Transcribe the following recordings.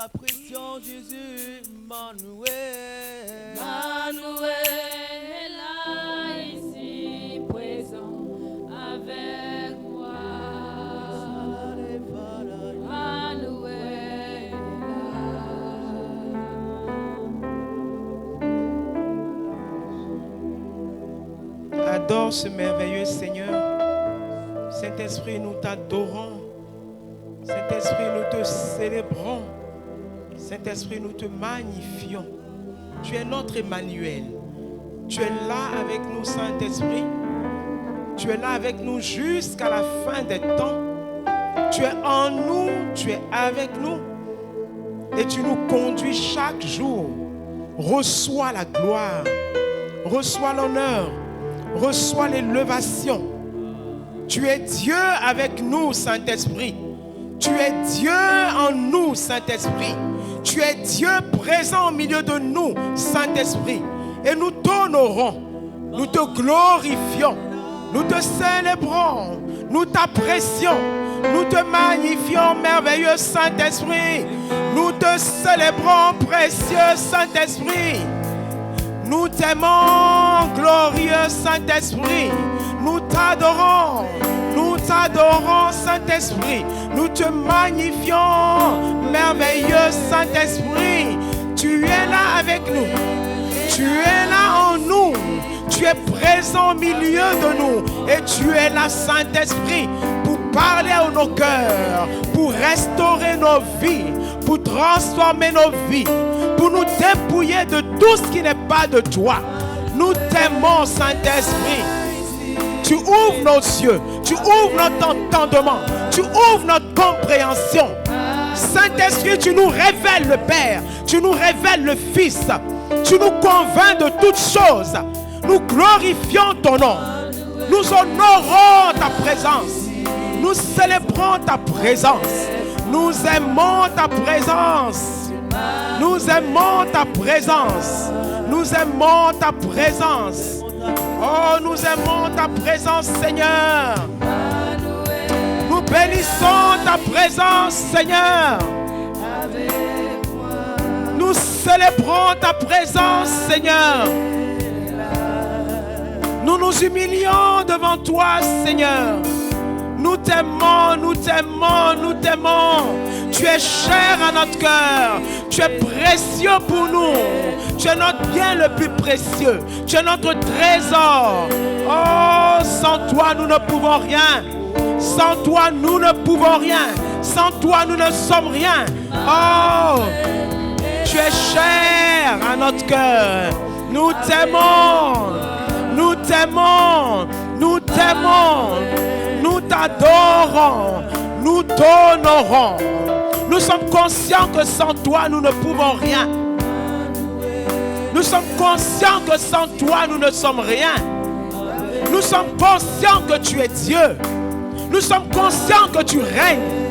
t'apprécions Jésus, Emmanuel. Emmanuel est là, ici, présent avec moi. Emmanuel est là. Adore ce merveilleux Seigneur. Saint-Esprit, nous t'adorons. Saint-Esprit, nous te célébrons. Saint-Esprit, nous te magnifions. Tu es notre Emmanuel. Tu es là avec nous, Saint-Esprit. Tu es là avec nous jusqu'à la fin des temps. Tu es en nous, tu es avec nous. Et tu nous conduis chaque jour. Reçois la gloire. Reçois l'honneur. Reçois l'élévation. Tu es Dieu avec nous, Saint-Esprit. Tu es Dieu en nous, Saint-Esprit. Tu es Dieu présent au milieu de nous, Saint-Esprit. Et nous t'honorons, nous te glorifions, nous te célébrons, nous t'apprécions, nous te magnifions, merveilleux Saint-Esprit. Nous te célébrons, précieux Saint-Esprit. Nous t'aimons, glorieux Saint-Esprit. Nous t'adorons, Saint-Esprit. Nous te magnifions, merveilleux Saint-Esprit. Tu es là avec nous. Tu es là en nous. Tu es présent au milieu de nous. Et tu es là, Saint-Esprit, pour parler à nos cœurs, pour restaurer nos vies, pour transformer nos vies, pour nous dépouiller de tout ce qui n'est pas de toi. Nous t'aimons, Saint-Esprit. Tu ouvres nos yeux, tu ouvres notre entendement, tu ouvres notre compréhension. Saint-Esprit, tu nous révèles le Père, tu nous révèles le Fils, tu nous convaincs de toutes choses. Nous glorifions ton nom, nous honorons ta présence, nous célébrons ta présence, nous aimons ta présence, nous aimons ta présence, nous aimons ta présence. Oh, nous aimons ta présence, Seigneur. Nous bénissons ta présence, Seigneur. Nous célébrons ta présence, Seigneur. Nous nous humilions devant toi, Seigneur. Nous t'aimons, nous t'aimons, nous t'aimons. Tu es cher à notre cœur. Tu es précieux pour nous. Tu es notre bien le plus précieux. Tu es notre trésor. Oh, sans toi, nous ne pouvons rien. Sans toi, nous ne pouvons rien. Sans toi, nous ne sommes rien. Oh, tu es cher à notre cœur. Nous t'aimons. Nous t'aimons. Nous t'aimons. Nous t'adorons. Nous t'honorons. Nous sommes conscients que sans toi, nous ne pouvons rien. Nous sommes conscients que sans toi, nous ne sommes rien. Nous sommes conscients que tu es Dieu. Nous sommes conscients que tu règnes.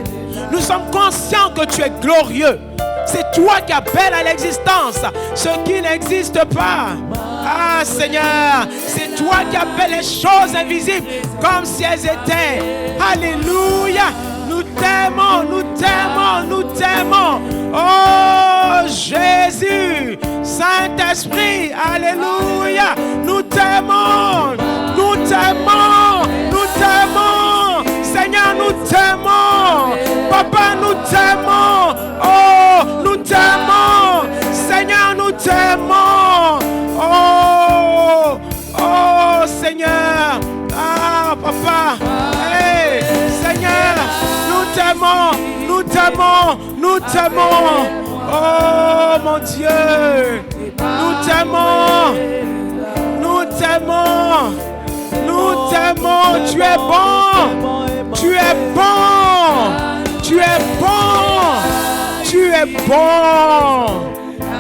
Nous sommes conscients que tu es glorieux. C'est toi qui appelles à l'existence ce qui n'existe pas. Ah Seigneur, c'est toi qui appelles les choses invisibles comme si elles étaient. Alléluia. Nous t'aimons, nous t'aimons, nous t'aimons. Oh Jésus, Saint-Esprit, alléluia. Nous t'aimons, nous t'aimons, nous t'aimons. Seigneur, nous t'aimons. Papa, nous t'aimons. Oh, nous t'aimons. Seigneur, nous t'aimons. Oh, oh Seigneur. Ah, Papa. Hey, Seigneur, nous t'aimons, nous t'aimons, nous t'aimons. Oh mon Dieu, nous t'aimons, nous t'aimons, nous t'aimons. Tu es bon, tu es bon, tu es bon, tu es bon,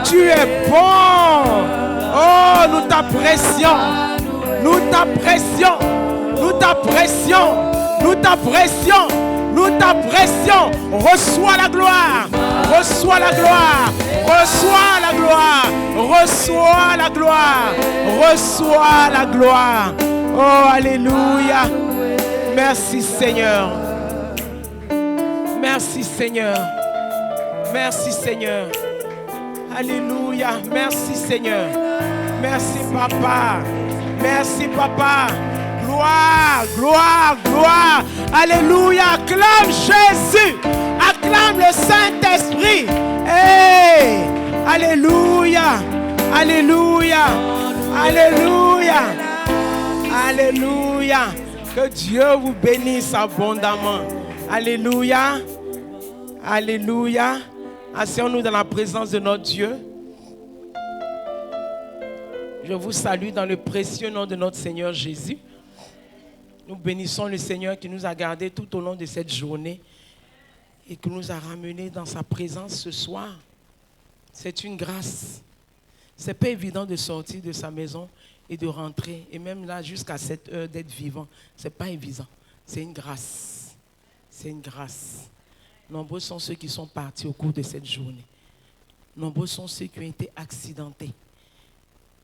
tu es bon. Oh, nous t'apprécions, nous t'apprécions, nous t'apprécions, nous t'apprécions. Nous t'apprécions. Reçois la gloire. Reçois la gloire. Reçois la gloire. Reçois la gloire. Reçois la gloire. Oh, alléluia. Merci Seigneur. Merci Seigneur. Merci Seigneur. Alléluia. Merci Seigneur. Merci Papa. Merci Papa. Gloire, gloire, gloire. Alléluia. Acclame Jésus. Acclame le Saint-Esprit. Hey. Alléluia. Alléluia. Alléluia. Alléluia. Que Dieu vous bénisse abondamment. Alléluia. Alléluia. Asseyons-nous dans la présence de notre Dieu. Je vous salue dans le précieux nom de notre Seigneur Jésus. Nous bénissons le Seigneur qui nous a gardés tout au long de cette journée et qui nous a ramenés dans sa présence ce soir. C'est une grâce. Ce n'est pas évident de sortir de sa maison et de rentrer. Et même là, jusqu'à cette heure d'être vivant, ce n'est pas évident. C'est une grâce. C'est une grâce. Nombreux sont ceux qui sont partis au cours de cette journée. Nombreux sont ceux qui ont été accidentés.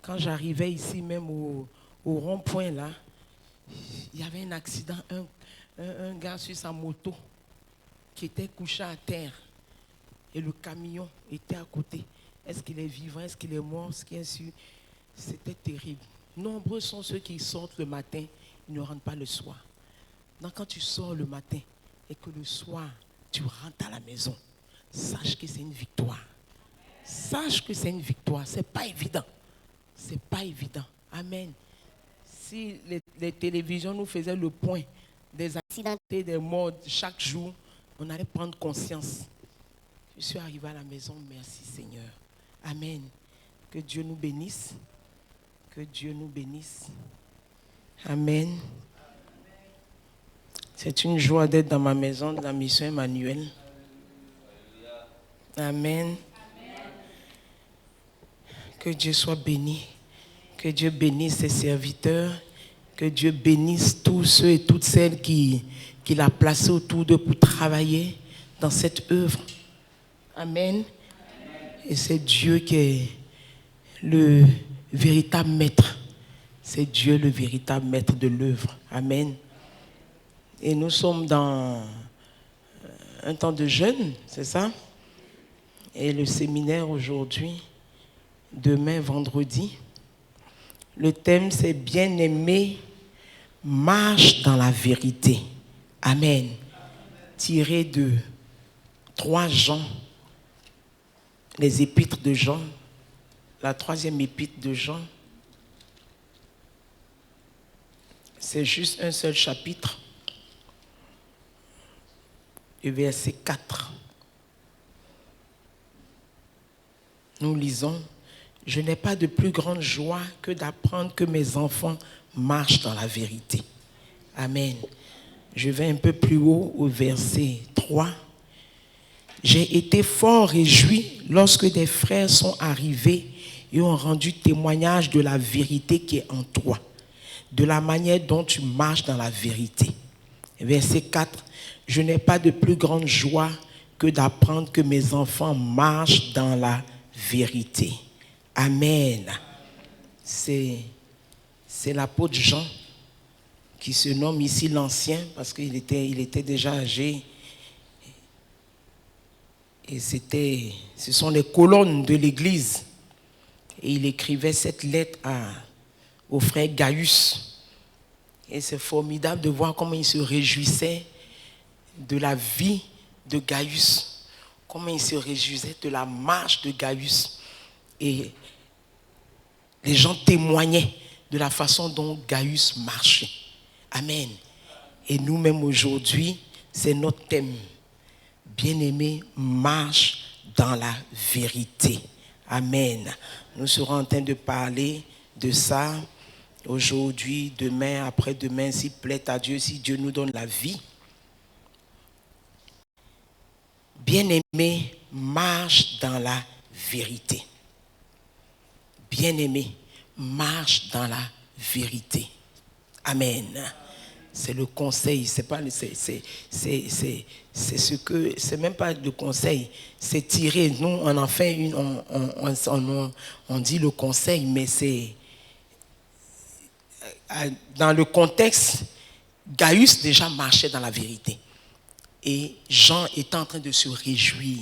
Quand j'arrivais ici, même au rond-point là, il y avait un accident. Un gars sur sa moto qui était couché à terre. Et le camion était à côté. Est-ce qu'il est vivant? Est-ce qu'il est mort? C'était terrible. Nombreux sont ceux qui sortent le matin, ils ne rentrent pas le soir. Donc quand tu sors le matin et que le soir, tu rentres à la maison, sache que c'est une victoire. Sache que c'est une victoire. Ce n'est pas évident. Ce n'est pas évident. Amen. Si les télévisions nous faisaient le point des accidents, des morts chaque jour, on allait prendre conscience. Je suis arrivé à la maison, merci Seigneur. Amen. Que Dieu nous bénisse. Que Dieu nous bénisse. Amen. C'est une joie d'être dans ma maison de la mission Emmanuel. Amen. Que Dieu soit béni. Que Dieu bénisse ses serviteurs. Que Dieu bénisse tous ceux et toutes celles qu'il a placés autour d'eux pour travailler dans cette œuvre. Amen. Et c'est Dieu qui est le véritable maître. C'est Dieu le véritable maître de l'œuvre. Amen. Et nous sommes dans un temps de jeûne, c'est ça? Et le séminaire aujourd'hui, demain, vendredi, le thème c'est bien-aimé, marche dans la vérité. Amen. Tiré de 3 Jean, les épîtres de Jean, la 3e épître de Jean. C'est juste un seul chapitre. Et verset 4. Nous lisons: je n'ai pas de plus grande joie que d'apprendre que mes enfants marchent dans la vérité. Amen. Je vais un peu plus haut au verset 3. J'ai été fort réjoui lorsque des frères sont arrivés et ont rendu témoignage de la vérité qui est en toi, de la manière dont tu marches dans la vérité. Verset 4. Je n'ai pas de plus grande joie que d'apprendre que mes enfants marchent dans la vérité. Amen. C'est l'apôtre Jean qui se nomme ici l'Ancien parce qu'il était déjà âgé. Et ce sont les colonnes de l'Église. Et il écrivait cette lettre au frère Gaius. Et c'est formidable de voir comment il se réjouissait de la vie de Gaius. Comment il se réjouissait de la marche de Gaius. Et les gens témoignaient de la façon dont Gaius marchait. Amen. Et nous-mêmes aujourd'hui, c'est notre thème. Bien-aimé, marche dans la vérité. Amen. Nous serons en train de parler de ça aujourd'hui, demain, après-demain, s'il plaît à Dieu, si Dieu nous donne la vie. Bien-aimé, marche dans la vérité. Bien-aimé, marche dans la vérité. Amen. C'est le conseil, c'est même pas le conseil, c'est tiré. Nous, on en fait on dit le conseil, mais c'est dans le contexte. Gaius déjà marchait dans la vérité. Et Jean était en train de se réjouir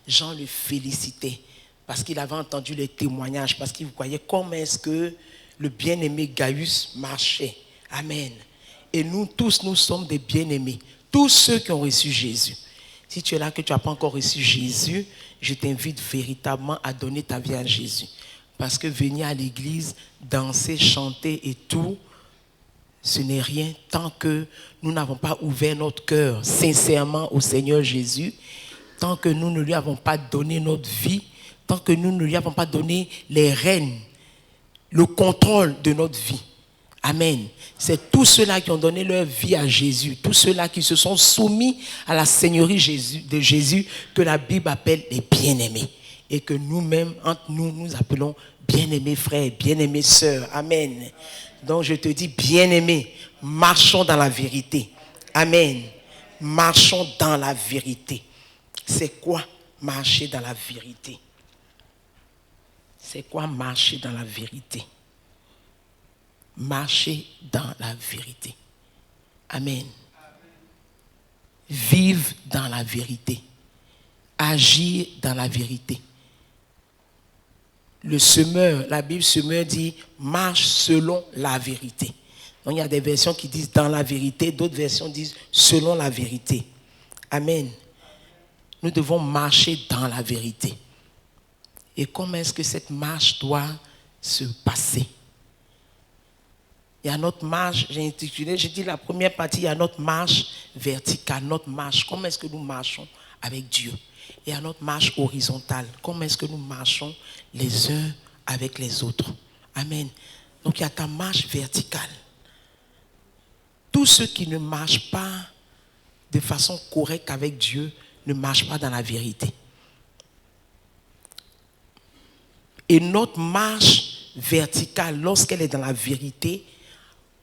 Jean le félicitait parce qu'il avait entendu les témoignages, parce qu'il voyait comment est-ce que le bien-aimé Gaius marchait. Amen. Et nous tous, nous sommes des bien-aimés. Tous ceux qui ont reçu Jésus. Si tu es là que tu n'as pas encore reçu Jésus, je t'invite véritablement à donner ta vie à Jésus. Parce que venir à l'église, danser, chanter et tout, ce n'est rien tant que nous n'avons pas ouvert notre cœur sincèrement au Seigneur Jésus, tant que nous ne lui avons pas donné notre vie, tant que nous ne lui avons pas donné les rênes, le contrôle de notre vie. Amen. C'est tous ceux-là qui ont donné leur vie à Jésus, tous ceux-là qui se sont soumis à la Seigneurie de Jésus, que la Bible appelle les bien-aimés. Et que nous-mêmes, entre nous, nous appelons bien-aimés frères, bien-aimés sœurs. Amen. Donc je te dis, bien-aimés, marchons dans la vérité. Amen. Marchons dans la vérité. C'est quoi marcher dans la vérité? C'est quoi marcher dans la vérité? Marcher dans la vérité. Amen. Vivre dans la vérité. Agir dans la vérité. Le semeur, la Bible semeur dit marche selon la vérité. Donc il y a des versions qui disent dans la vérité, d'autres versions disent selon la vérité. Amen. Nous devons marcher dans la vérité. Et comment est-ce que cette marche doit se passer? Il y a notre marche, j'ai intitulé, j'ai dit la première partie, il y a notre marche verticale, notre marche. Comment est-ce que nous marchons avec Dieu? Et il y a notre marche horizontale. Comment est-ce que nous marchons les uns avec les autres? Amen. Donc il y a ta marche verticale. Tous ceux qui ne marchent pas de façon correcte avec Dieu ne marchent pas dans la vérité. Et notre marche verticale, lorsqu'elle est dans la vérité,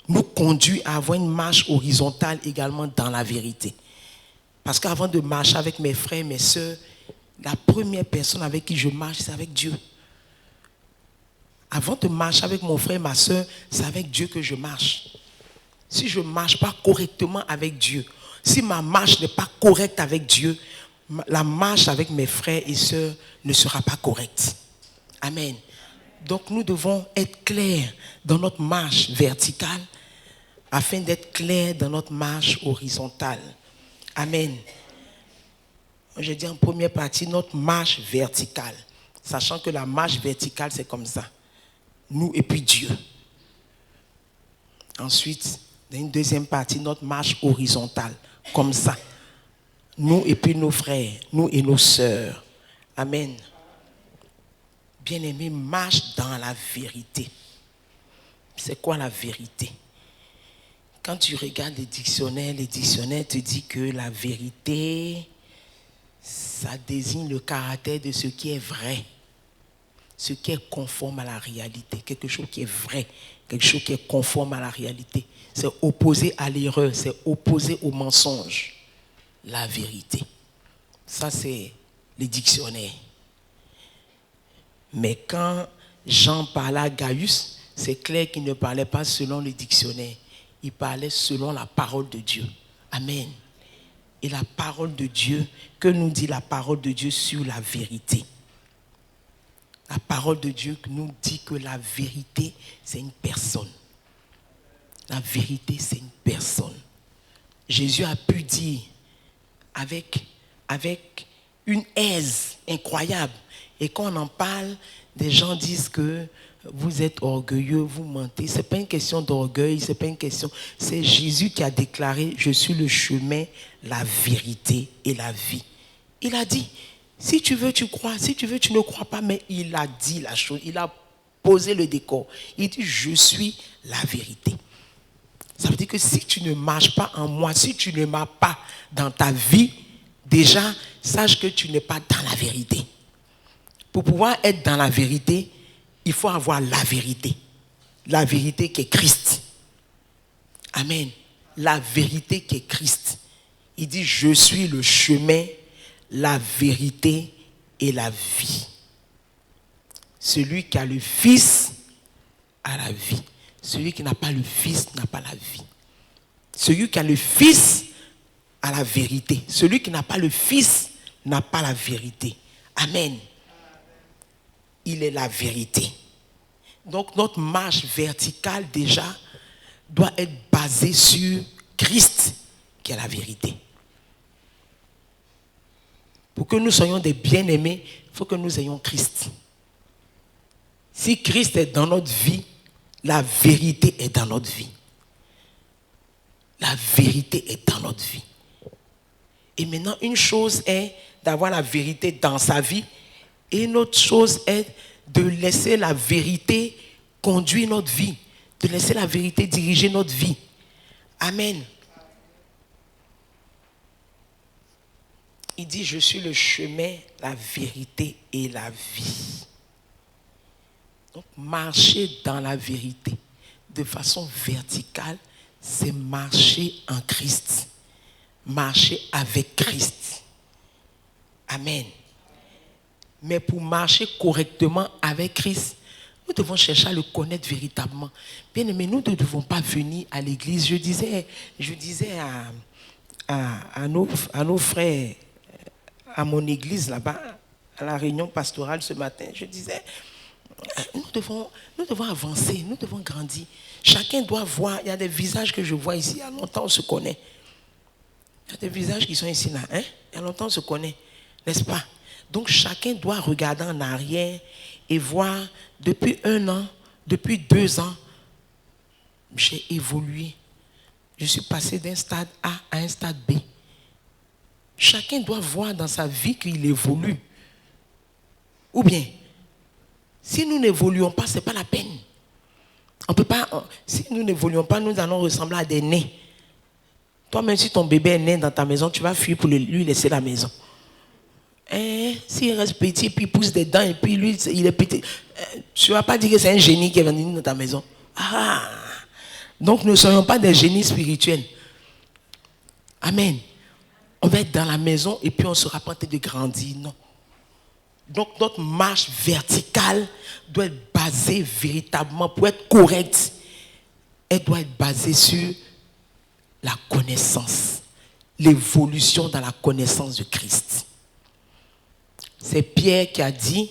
nous conduit à avoir une marche horizontale également dans la vérité. Parce qu'avant de marcher avec mes frères et mes sœurs, la première personne avec qui je marche, c'est avec Dieu. Avant de marcher avec mon frère et ma sœur, c'est avec Dieu que je marche. Si je ne marche pas correctement avec Dieu, si ma marche n'est pas correcte avec Dieu, la marche avec mes frères et sœurs ne sera pas correcte. Amen. Donc nous devons être clairs dans notre marche verticale afin d'être clairs dans notre marche horizontale. Amen. Je dis en première partie notre marche verticale, sachant que la marche verticale c'est comme ça. Nous et puis Dieu. Ensuite, dans une deuxième partie, notre marche horizontale, comme ça. Nous et puis nos frères, nous et nos sœurs. Amen. Bien-aimé, marche dans la vérité. C'est quoi la vérité? Quand tu regardes les dictionnaires te disent que la vérité, ça désigne le caractère de ce qui est vrai, ce qui est conforme à la réalité, quelque chose qui est vrai, quelque chose qui est conforme à la réalité. C'est opposé à l'erreur, c'est opposé au mensonge. La vérité. Ça, c'est les dictionnaires. Mais quand Jean parlait à Gaius, c'est clair qu'il ne parlait pas selon le dictionnaire. Il parlait selon la parole de Dieu. Amen. Et la parole de Dieu, que nous dit la parole de Dieu sur la vérité? La parole de Dieu nous dit que la vérité, c'est une personne. La vérité, c'est une personne. Jésus a pu dire avec une aise incroyable. Et quand on en parle, des gens disent que vous êtes orgueilleux, vous mentez. Ce n'est pas une question d'orgueil, ce n'est pas une question. C'est Jésus qui a déclaré, je suis le chemin, la vérité et la vie. Il a dit, si tu veux, tu crois. Si tu veux, tu ne crois pas. Mais il a dit la chose, il a posé le décor. Il dit, je suis la vérité. Ça veut dire que si tu ne marches pas en moi, si tu ne marches pas dans ta vie, déjà, sache que tu n'es pas dans la vérité. Pour pouvoir être dans la vérité, il faut avoir la vérité. La vérité qui est Christ. Amen. La vérité qui est Christ. Il dit, je suis le chemin, la vérité et la vie. Celui qui a le Fils a la vie. Celui qui n'a pas le Fils n'a pas la vie. Celui qui a le Fils a la vérité. Celui qui n'a pas le Fils n'a pas la vérité. Amen. Il est la vérité. Donc notre marche verticale déjà doit être basée sur Christ, qui est la vérité. Pour que nous soyons des bien-aimés, il faut que nous ayons Christ. Si Christ est dans notre vie, la vérité est dans notre vie. La vérité est dans notre vie. Et maintenant, une chose est d'avoir la vérité dans sa vie, et une autre chose est de laisser la vérité conduire notre vie, de laisser la vérité diriger notre vie. Amen. Il dit, je suis le chemin, la vérité et la vie. Donc, marcher dans la vérité de façon verticale, c'est marcher en Christ. Marcher avec Christ. Amen. Mais pour marcher correctement avec Christ, nous devons chercher à le connaître véritablement. Bien aimé, nous ne devons pas venir à l'église. Je disais à nos frères, à mon église là-bas, à la réunion pastorale ce matin, je disais, nous devons avancer, nous devons grandir. Chacun doit voir, il y a des visages que je vois ici, il y a longtemps on se connaît. Il y a des visages qui sont ici là, hein? Il y a longtemps on se connaît, n'est-ce pas? Donc chacun doit regarder en arrière et voir, depuis 1 an, depuis 2 ans, j'ai évolué. Je suis passé d'un stade A à un stade B. Chacun doit voir dans sa vie qu'il évolue. Ou bien, si nous n'évoluons pas, ce n'est pas la peine. On peut pas, si nous n'évoluons pas, nous allons ressembler à des nains. Toi-même, si ton bébé est né dans ta maison, tu vas fuir pour lui laisser la maison. S'il reste petit, puis il pousse des dents, et puis lui, il est petit, tu ne vas pas dire que c'est un génie qui est venu dans ta maison. Ah! Donc, ne soyons pas des génies spirituels. Amen. On va être dans la maison et puis on sera tenté de grandir. Non. Donc, notre marche verticale doit être basée véritablement, pour être correcte, elle doit être basée sur la connaissance, l'évolution dans la connaissance de Christ. C'est Pierre qui a dit,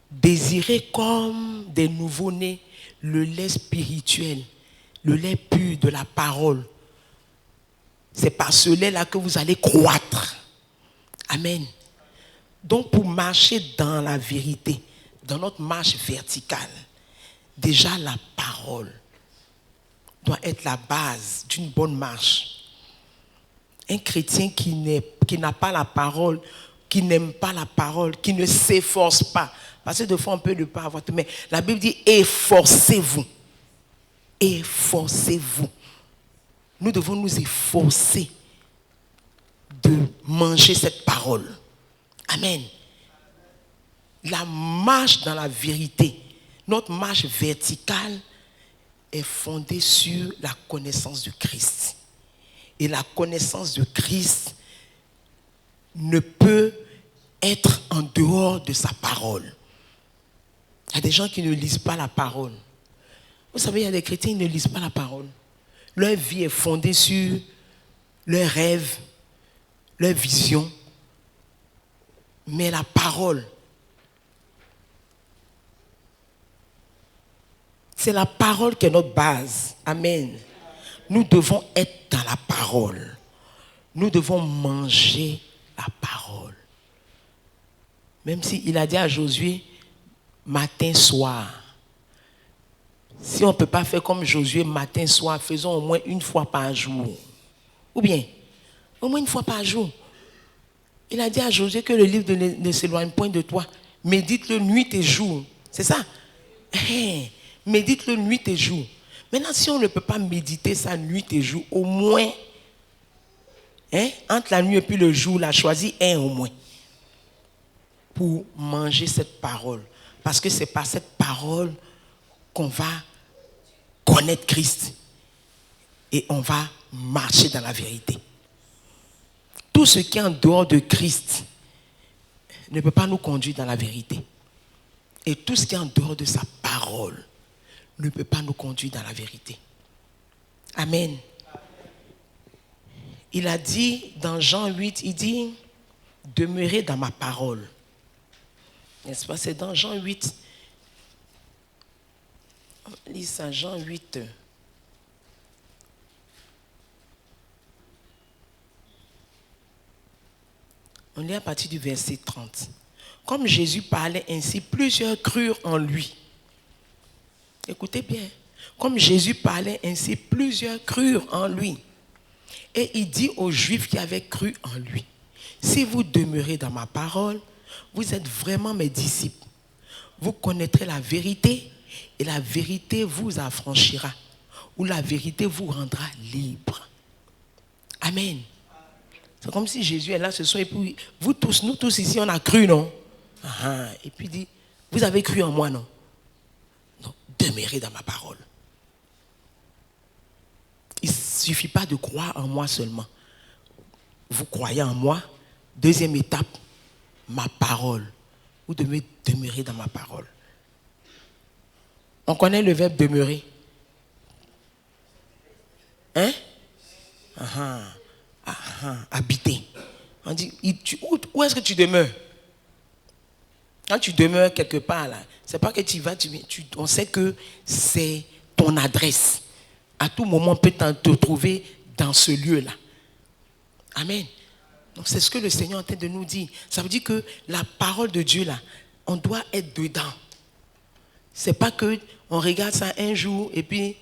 désirez comme des nouveau-nés le lait spirituel, le lait pur de la parole. C'est par ce lait-là que vous allez croître. Amen. Donc pour marcher dans la vérité, dans notre marche verticale, déjà la parole doit être la base d'une bonne marche. Un chrétien qui n'a pas la parole, qui n'aime pas la parole, qui ne s'efforce pas, parce que des fois on peut ne pas avoir, mais la Bible dit efforcez-vous. Efforcez-vous. Nous devons nous efforcer de manger cette parole. Amen. La marche dans la vérité, notre marche verticale est fondée sur la connaissance de Christ. Et la connaissance de Christ ne peut être en dehors de sa parole. Il y a des gens qui ne lisent pas la parole. Vous savez, il y a des chrétiens qui ne lisent pas la parole. Leur vie est fondée sur leurs rêves, leurs visions. Mais la parole, c'est la parole qui est notre base. Amen. Nous devons être dans la parole. Nous devons manger la parole. Même s'il a dit à Josué, matin, soir. Si on ne peut pas faire comme Josué, matin, soir, faisons au moins 1 fois par jour. Ou bien, au moins 1 fois par jour. Il a dit à Josué que le livre ne s'éloigne point de toi. Médite-le nuit et jour. C'est ça? Médite-le nuit et jour. Maintenant, si on ne peut pas méditer ça nuit et jour, au moins, entre la nuit et puis le jour, là, choisis un au moins. Pour manger cette parole. Parce que c'est par cette parole qu'on va connaître Christ. Et on va marcher dans la vérité. Tout ce qui est en dehors de Christ ne peut pas nous conduire dans la vérité. Et tout ce qui est en dehors de sa parole ne peut pas nous conduire dans la vérité. Amen. Il a dit dans Jean 8, il dit, demeurez dans ma parole. N'est-ce pas? C'est dans Jean 8. On lit ça, Jean 8. On lit à partir du verset 30. Comme Jésus parlait ainsi, plusieurs crurent en lui. Écoutez bien. Comme Jésus parlait ainsi, plusieurs crurent en lui. Et il dit aux Juifs qui avaient cru en lui, si vous demeurez dans ma parole, vous êtes vraiment mes disciples. Vous connaîtrez la vérité et la vérité vous affranchira, ou la vérité vous rendra libre. Amen. C'est comme si Jésus est là ce soir et puis vous tous, nous tous ici, on a cru, non? Et puis il dit, vous avez cru en moi, non? Non, demeurez dans ma parole. Il ne suffit pas de croire en moi seulement. Vous croyez en moi. Deuxième étape, ma parole. Vous devez demeurer dans ma parole. On connaît le verbe demeurer. Hein? Habiter. On dit, où est-ce que tu demeures? Quand tu demeures quelque part, là, c'est pas que tu vas, on sait que c'est ton adresse. À tout moment, on peut te trouver dans ce lieu-là. Amen. Donc, c'est ce que le Seigneur est en train de nous dire. Ça veut dire que la parole de Dieu, là, on doit être dedans. C'est pas que on regarde ça un jour et puis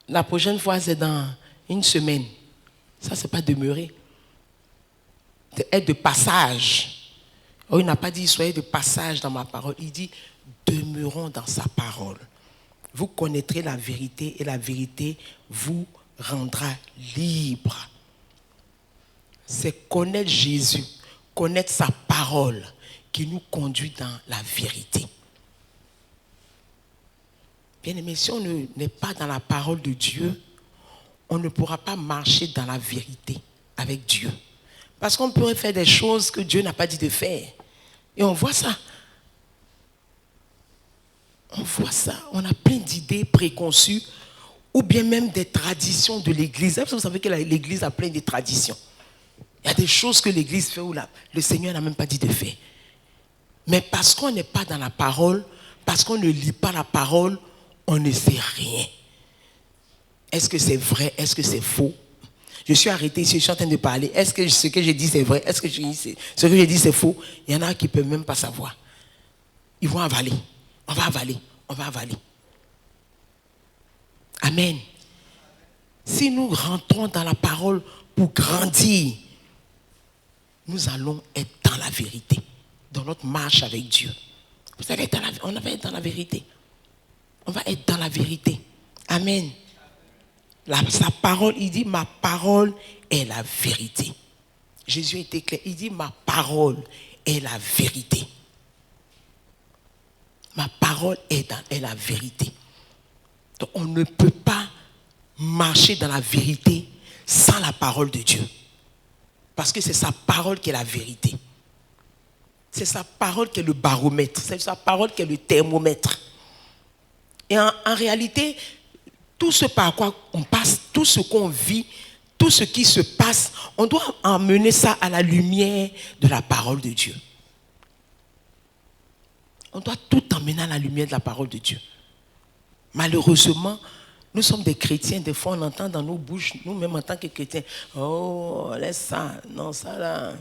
la prochaine fois, c'est dans une semaine. Ça, c'est pas demeurer. C'est être de passage. Oh, il n'a pas dit soyez de passage dans ma parole. Il dit demeurons dans sa parole. Vous connaîtrez la vérité et la vérité vous rendra libre. C'est connaître Jésus, connaître sa parole qui nous conduit dans la vérité. Bien aimé, si on n'est pas dans la parole de Dieu, on ne pourra pas marcher dans la vérité avec Dieu. Parce qu'on pourrait faire des choses que Dieu n'a pas dit de faire. Et on voit ça. On voit ça. On a plein d'idées préconçues ou bien même des traditions de l'Église. Vous savez que l'Église a plein de traditions. Il y a des choses que l'Église fait où le Seigneur n'a même pas dit de faire. Mais parce qu'on n'est pas dans la parole, parce qu'on ne lit pas la parole, on ne sait rien. Est-ce que c'est vrai? Est-ce que c'est faux? Je suis arrêté ici, je suis en train de parler. Est-ce que ce que j'ai dit c'est vrai? Est-ce que ce que j'ai dit c'est faux? Il y en a qui ne peuvent même pas savoir. Ils vont avaler. On va avaler. On va avaler. Amen. Si nous rentrons dans la parole pour grandir, nous allons être dans la vérité, dans notre marche avec Dieu. Vous allez être on va être dans la vérité. On va être dans la vérité. Amen. Sa parole, il dit, ma parole est la vérité. Jésus était clair. Il dit, ma parole est la vérité. Ma parole est la vérité. Donc on ne peut pas marcher dans la vérité sans la parole de Dieu. Parce que c'est sa parole qui est la vérité. C'est sa parole qui est le baromètre. C'est sa parole qui est le thermomètre. Et en réalité, tout ce par quoi on passe, tout ce qu'on vit, tout ce qui se passe, on doit emmener ça à la lumière de la parole de Dieu. On doit tout emmener à la lumière de la parole de Dieu. Malheureusement, nous sommes des chrétiens, des fois on entend dans nos bouches, nous-mêmes en tant que chrétiens, oh, laisse ça, non, ça là.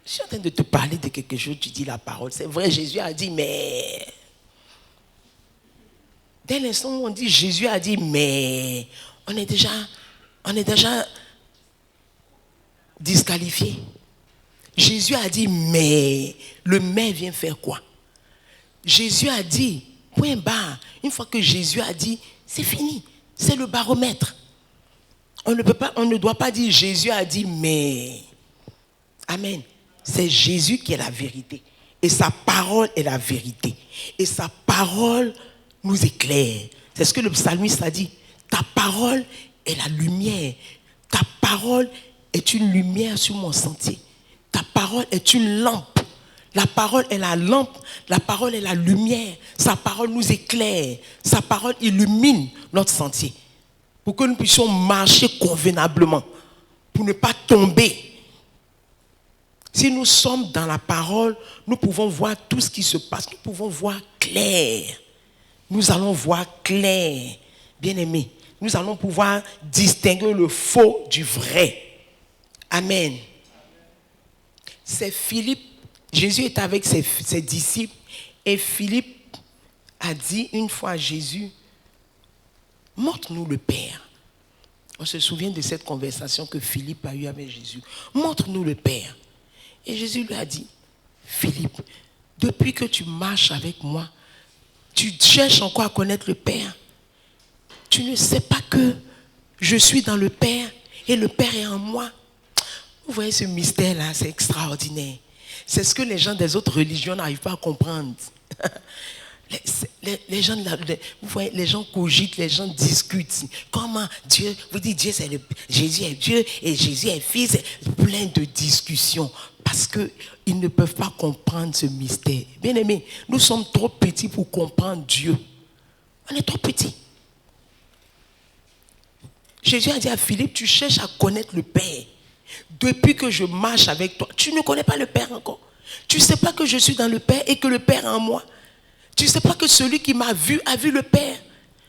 Je suis en train de te parler de quelque chose, tu dis la parole. C'est vrai, Jésus a dit, mais... Dès l'instant où on dit Jésus a dit, mais... On est déjà disqualifié. Jésus a dit, mais... Le mais vient faire quoi? Jésus a dit, point barre. Une fois que Jésus a dit, c'est fini. C'est le baromètre. On ne doit pas dire Jésus a dit, mais... Amen. C'est Jésus qui est la vérité. Et sa parole est la vérité. Et sa parole nous éclaire. C'est ce que le psalmiste a dit. Ta parole est la lumière. Ta parole est une lumière sur mon sentier. Ta parole est une lampe. La parole est la lampe. La parole est la lumière. Sa parole nous éclaire. Sa parole illumine notre sentier. Pour que nous puissions marcher convenablement. Pour ne pas tomber. Si nous sommes dans la parole, nous pouvons voir tout ce qui se passe. Nous pouvons voir clair. Nous allons voir clair. Bien-aimés, nous allons pouvoir distinguer le faux du vrai. Amen. C'est Philippe. Jésus est avec ses disciples. Et Philippe a dit une fois à Jésus, montre-nous le Père. On se souvient de cette conversation que Philippe a eue avec Jésus. Montre-nous le Père. Et Jésus lui a dit, Philippe, depuis que tu marches avec moi, tu cherches encore à connaître le Père. Tu ne sais pas que je suis dans le Père et le Père est en moi. Vous voyez ce mystère-là, c'est extraordinaire. C'est ce que les gens des autres religions n'arrivent pas à comprendre. Les gens, vous voyez, les gens cogitent, les gens discutent. Comment Dieu, vous dites Dieu c'est Jésus est Dieu et Jésus est Fils, plein de discussions parce qu'ils ne peuvent pas comprendre ce mystère. Bien aimés, nous sommes trop petits pour comprendre Dieu. On est trop petits. Jésus a dit à Philippe, tu cherches à connaître le Père. Depuis que je marche avec toi, tu ne connais pas le Père encore. Tu ne sais pas que je suis dans le Père et que le Père est en moi. Tu ne sais pas que celui qui m'a vu a vu le Père.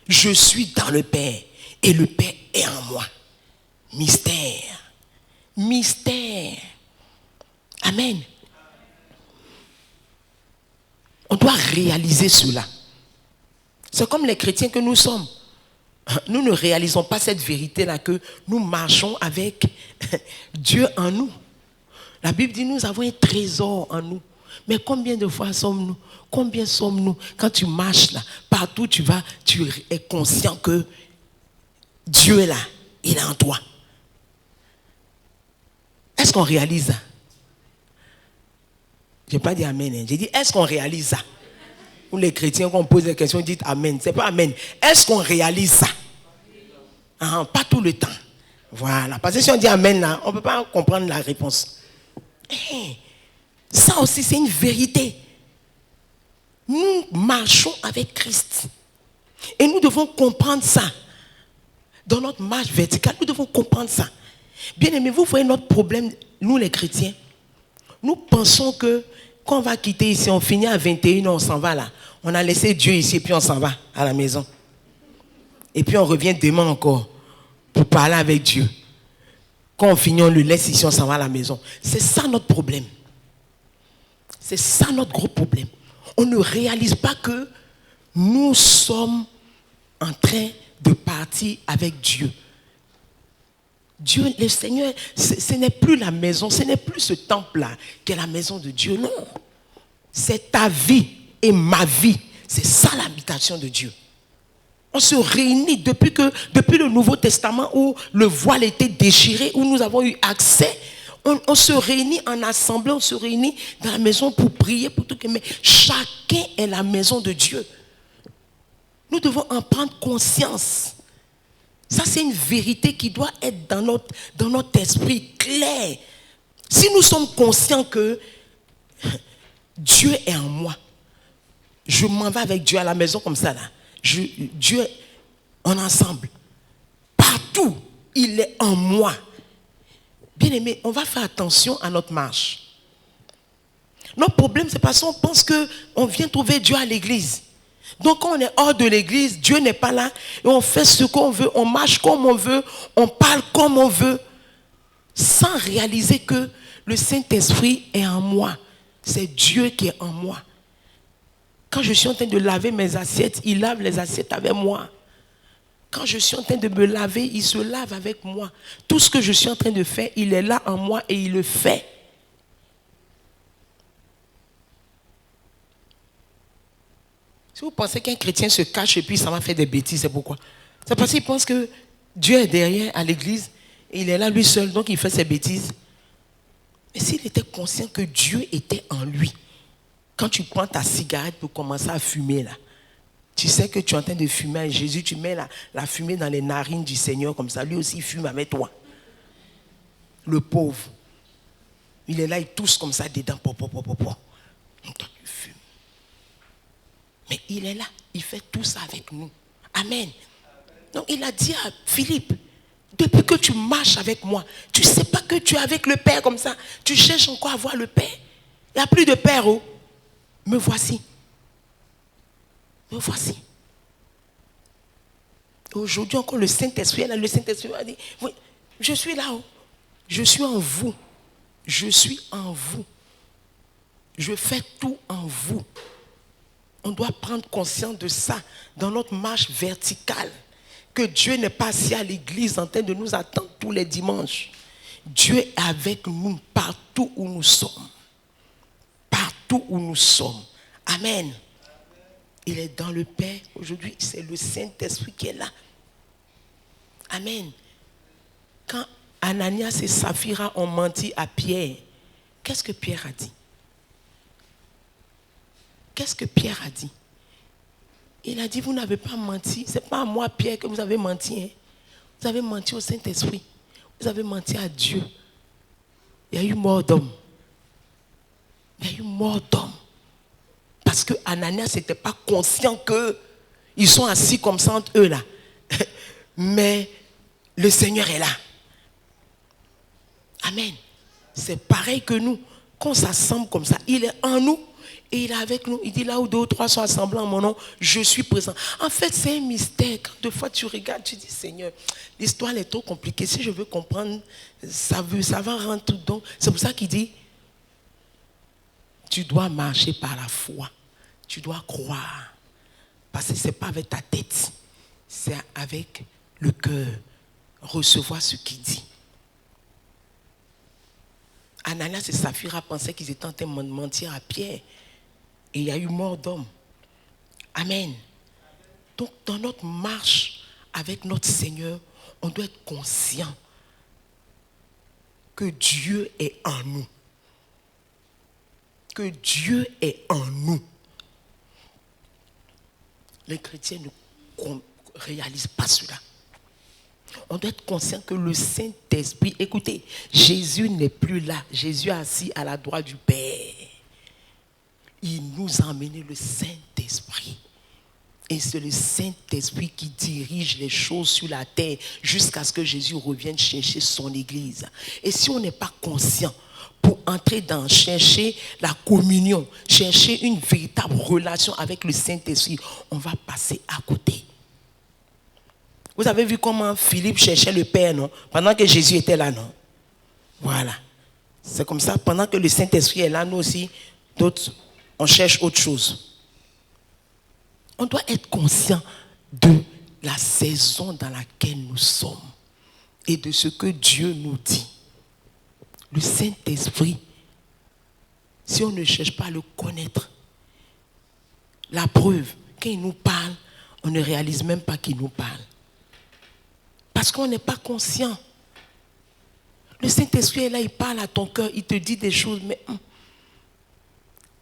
Je suis dans le Père et le Père est en moi. Mystère. Mystère. Amen. On doit réaliser cela. C'est comme les chrétiens que nous sommes. Nous ne réalisons pas cette vérité-là que nous marchons avec Dieu en nous. La Bible dit nous avons un trésor en nous. Mais combien de fois sommes-nous? Combien sommes-nous? Quand tu marches là, partout tu vas, tu es conscient que Dieu est là, il est en toi. Est-ce qu'on réalise ça? Je n'ai pas dit amen. J'ai dit, est-ce qu'on réalise ça? Ou les chrétiens, quand on pose des questions, ils disent amen. Ce n'est pas amen. Est-ce qu'on réalise ça? Pas tout le temps. Voilà. Parce que si on dit amen, là, on ne peut pas comprendre la réponse. Ça aussi, c'est une vérité. Nous marchons avec Christ. Et nous devons comprendre ça. Dans notre marche verticale, nous devons comprendre ça. Bien aimé, vous voyez notre problème, nous les chrétiens. Nous pensons que quand on va quitter ici, on finit à 21h, on s'en va là. On a laissé Dieu ici, puis on s'en va à la maison. Et puis on revient demain encore pour parler avec Dieu. Quand on finit, on le laisse ici, on s'en va à la maison. C'est ça notre problème. C'est ça notre gros problème. On ne réalise pas que nous sommes en train de partir avec Dieu. Dieu, le Seigneur, ce n'est plus la maison, ce n'est plus ce temple-là qui est la maison de Dieu. Non. C'est ta vie et ma vie. C'est ça l'habitation de Dieu. On se réunit depuis le Nouveau Testament où le voile était déchiré, où nous avons eu accès. On se réunit en assemblée, on se réunit dans la maison pour prier, pour tout. Mais chacun est la maison de Dieu. Nous devons en prendre conscience. Ça, c'est une vérité qui doit être dans notre esprit clair. Si nous sommes conscients que Dieu est en moi, je m'en vais avec Dieu à la maison comme ça, là. Dieu, on est ensemble. Partout, il est en moi. Bien aimé, on va faire attention à notre marche. Notre problème, c'est parce qu'on pense qu'on vient trouver Dieu à l'église. Donc quand on est hors de l'église, Dieu n'est pas là. Et on fait ce qu'on veut, on marche comme on veut, on parle comme on veut. Sans réaliser que le Saint-Esprit est en moi. C'est Dieu qui est en moi. Quand je suis en train de laver mes assiettes, il lave les assiettes avec moi. Quand je suis en train de me laver, il se lave avec moi. Tout ce que je suis en train de faire, il est là en moi et il le fait. Si vous pensez qu'un chrétien se cache et puis ça va faire des bêtises, c'est pourquoi? C'est parce qu'il pense que Dieu est derrière à l'église et il est là lui seul, donc il fait ses bêtises. Mais s'il était conscient que Dieu était en lui, quand tu prends ta cigarette pour commencer à fumer là, tu sais que tu es en train de fumer avec Jésus, tu mets la fumée dans les narines du Seigneur comme ça, lui aussi il fume avec toi. Le pauvre, il est là, il tousse comme ça dedans, Toi tu fumes. Mais il est là, il fait tout ça avec nous. Amen. Donc il a dit à Philippe, Depuis que tu marches avec moi, tu ne sais pas que tu es avec le Père comme ça. Tu cherches encore à voir le Père. Il n'y a plus de Père. Oh. Me voici. Me voici. Aujourd'hui encore, le Saint-Esprit est là. Le Saint-Esprit a dit, oui, je suis là. Oh. Je suis en vous. Je suis en vous. Je fais tout en vous. On doit prendre conscience de ça dans notre marche verticale. Que Dieu n'est pas assis à l'église en train de nous attendre tous les dimanches. Dieu est avec nous partout où nous sommes. Partout où nous sommes. Amen. Il est dans le Père. Aujourd'hui, c'est le Saint-Esprit qui est là. Amen. Quand Ananias et Saphira ont menti à Pierre, qu'est-ce que Pierre a dit? Qu'est-ce que Pierre a dit? Il a dit, vous n'avez pas menti. Ce n'est pas à moi, Pierre, que vous avez menti. Hein. Vous avez menti au Saint-Esprit. Vous avez menti à Dieu. Il y a eu mort d'homme. Il y a eu mort d'homme. Parce que Ananias n'était pas conscient qu'ils sont assis comme ça entre eux là. Mais le Seigneur est là. Amen. C'est pareil que nous. Quand on s'assemble comme ça, il est en nous. Et il est avec nous. Il dit là où 2 ou 3 sont assemblés en mon nom, je suis présent. En fait, c'est un mystère. Quand deux fois tu regardes, tu dis Seigneur, l'histoire est trop compliquée. Si je veux comprendre, ça va rendre tout. Donc, c'est pour ça qu'il dit, tu dois marcher par la foi. Tu dois croire. Parce que ce n'est pas avec ta tête. C'est avec le cœur. Recevoir ce qu'il dit. Ananias et Saphira pensaient qu'ils étaient en train de mentir à Pierre. Et il y a eu mort d'homme. Amen. Donc, dans notre marche avec notre Seigneur, on doit être conscient que Dieu est en nous. Que Dieu est en nous. Les chrétiens ne réalisent pas cela. On doit être conscient que le Saint-Esprit, écoutez, Jésus n'est plus là. Jésus est assis à la droite du Père. Il nous a emmené le Saint-Esprit. Et c'est le Saint-Esprit qui dirige les choses sur la terre jusqu'à ce que Jésus revienne chercher son Église. Et si on n'est pas conscient pour entrer dans chercher la communion, chercher une véritable relation avec le Saint-Esprit, on va passer à côté. Vous avez vu comment Philippe cherchait le Père, non? Pendant que Jésus était là, non? Voilà. C'est comme ça, pendant que le Saint-Esprit est là, nous aussi, d'autres, on cherche autre chose. On doit être conscient de la saison dans laquelle nous sommes et de ce que Dieu nous dit. Le Saint-Esprit, si on ne cherche pas à le connaître, la preuve, quand il nous parle, on ne réalise même pas qu'il nous parle. Parce qu'on n'est pas conscient. Le Saint-Esprit est là, il parle à ton cœur, il te dit des choses, mais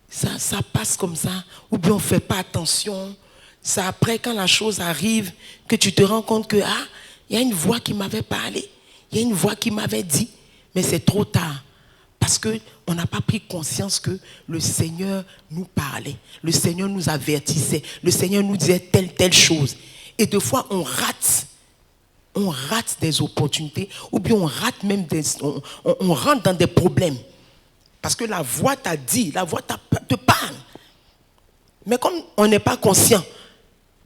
ça passe comme ça, ou bien on ne fait pas attention. C'est après, quand la chose arrive, que tu te rends compte que, il y a une voix qui m'avait parlé, il y a une voix qui m'avait dit, mais c'est trop tard. Parce qu'on n'a pas pris conscience que le Seigneur nous parlait, le Seigneur nous avertissait, le Seigneur nous disait telle chose. Et des fois, on rate des opportunités, ou bien on rate même on rentre dans des problèmes. Parce que la voix t'a dit, la voix te parle. Mais comme on n'est pas conscient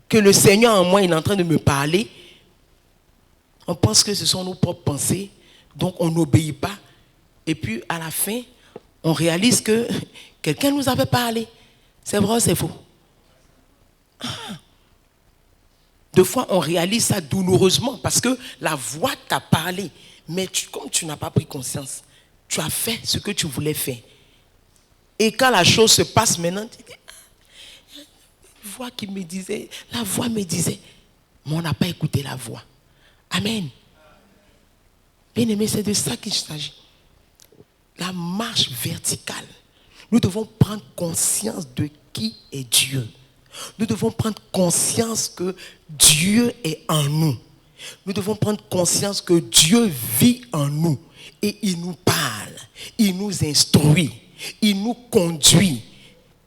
que le Seigneur en moi, il est en train de me parler, on pense que ce sont nos propres pensées, donc on n'obéit pas. Et puis à la fin, on réalise que quelqu'un nous avait parlé. C'est vrai ou c'est faux? Deux fois, on réalise ça douloureusement parce que la voix t'a parlé. Mais comme tu n'as pas pris conscience, tu as fait ce que tu voulais faire. Et quand la chose se passe maintenant, tu dis, une voix qui me disait, la voix me disait, mais on n'a pas écouté la voix. Amen. Bien-aimé, c'est de ça qu'il s'agit. La marche verticale. Nous devons prendre conscience de qui est Dieu. Nous devons prendre conscience que Dieu est en nous. Nous devons prendre conscience que Dieu vit en nous. Et il nous parle, il nous instruit, il nous conduit.